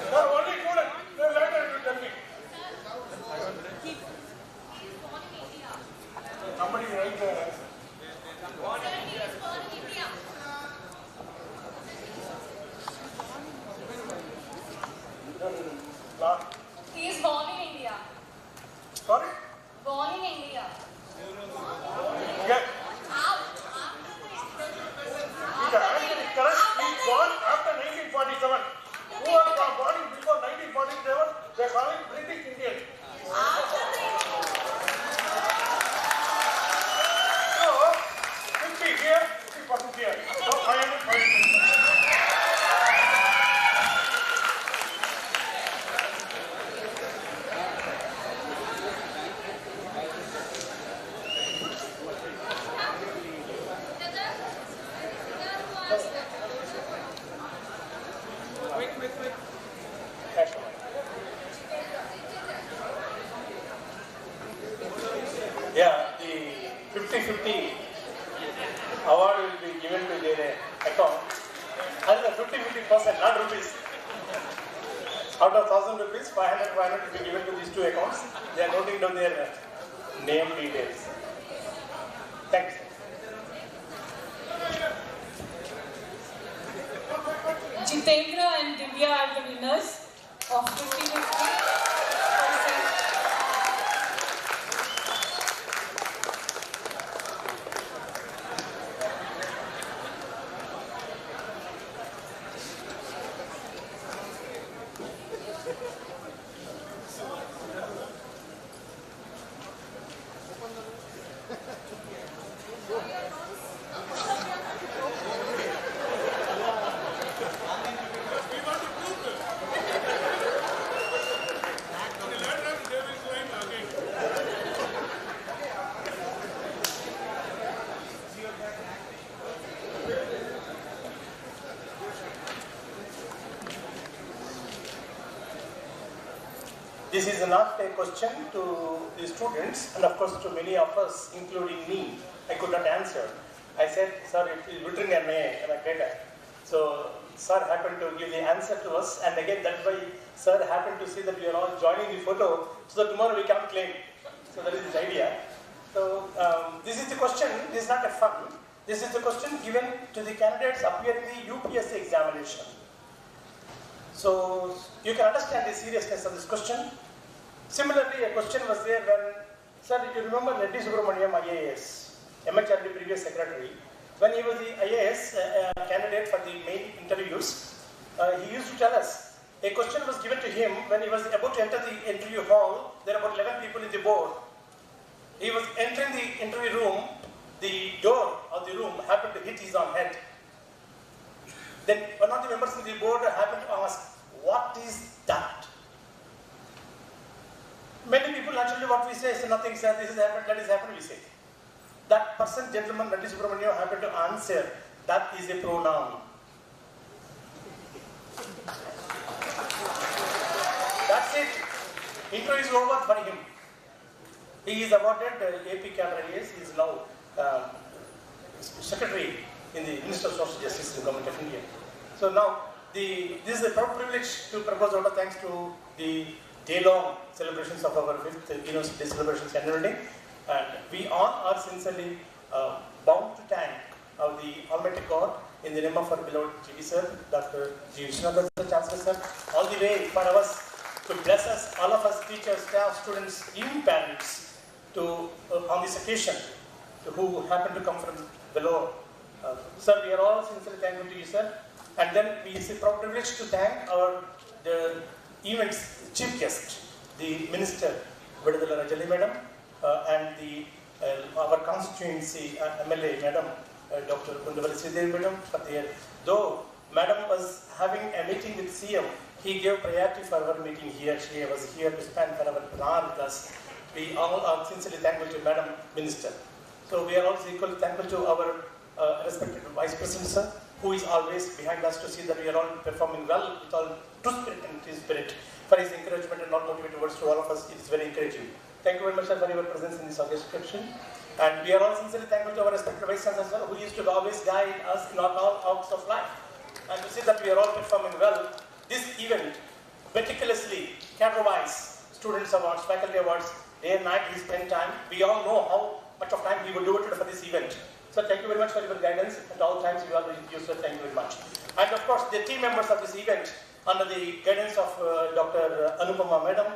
You are only student. Then later you tell me. Somebody write there. He is born in India. Sorry? Born in India. Yes. The answer is correct. He is born after 1947. Who are born before 1947? They call it British Indian. So, 50 here, 50% here. So, 500 points. Yeah, the 50-50 award will be given to their account. And the 50-50%, not rupees. Out of 1,000 rupees, 500 will be given to these two accounts. They are noting down their name details. Thanks. Jitendra and Divya are the winners of 50-50. This is not a question to the students and of course to many of us, including me. I could not answer. I said, sir, it is written in my data. So, sir happened to give the answer to us, and again that's why sir happened to see that we are all joining the photo so that tomorrow we can claim. So that is his idea. So, this is the question, this is not a fun. This is the question given to the candidates appearing in the UPSC examination. So, you can understand the seriousness of this question. Similarly, a question was there when, sir, you remember Reddy Subramaniam IAS, MHRD previous secretary, when he was the IAS candidate for the main interviews, he used to tell us, a question was given to him when he was about to enter the interview hall. There are about 11 people in the board. He was entering the interview room, the door of the room happened to hit his own head. Then one of the members of the board happened to ask, what is that? Many people actually what we say is nothing, sir, this has happened, that has happened, we say. That person, gentleman, Reddy Subramaniam, happened to answer, that is a pronoun. That's it. Interview is over for him. He is awarded AP Cadre IAS. He is now secretary in the Minister of Social Justice in the Government of India. So now, this is a proud privilege to propose a lot of thanks to the day-long celebrations of our 5th University Celebrations Annual Day. And we all are sincerely bound to thank the Almighty God in the name of our beloved GD Sir, Dr. G. Vishwanath, Chancellor Sir, all the way for us to bless us, all of us, teachers, staff, students, even parents, to on this occasion, who happen to come from below. Sir, we are all sincerely thankful to you, sir. And then we is a proud privilege to thank the event's chief guest, the Minister, Vidudala Rajali Madam, and our constituency MLA Madam, Dr. Kundavalli Sridevi Madam, for their, though Madam was having a meeting with CM he gave priority for our meeting here. She was here to spend for our hour with us. We all are sincerely thankful to Madam Minister. So we are also equally thankful to our respected Vice President, sir, who is always behind us to see that we are all performing well with all true spirit and true spirit. For his encouragement and not motivated words to all of us, it is very encouraging. Thank you very much, sir, for your presence in this August description. And we are all sincerely thankful to our respected Vice Chancellor, who used to always guide us in all walks of life. And to see that we are all performing well, this event, meticulously, cadre-wise, students awards, faculty awards, day and night he spent time. We all know how much of time he would do it for this event. So thank you very much for your guidance. At all times you are used to. Thank you very much. And of course, the team members of this event, under the guidance of Dr. Anupama Madam,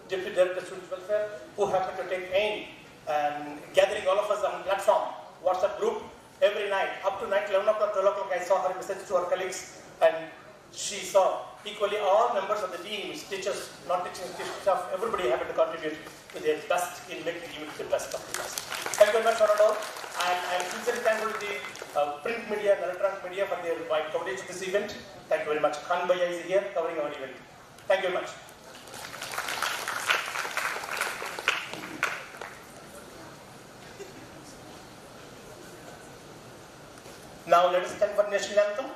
Deputy Director of Student Welfare, who happened to take aim and gathering all of us on platform, WhatsApp group, every night, up to night, 11 o'clock, 12 o'clock, I saw her message to her colleagues, and she saw equally all members of the teams, teachers, non-teaching staff, everybody happened to contribute to their best in making it the best of the class. Thank you very much for it all, and I am sincerely thankful to the print media and electronic media for their wide coverage of this event. Thank you very much. Khan Bhaiya is here covering our event. Thank you very much. Now let us stand for national anthem.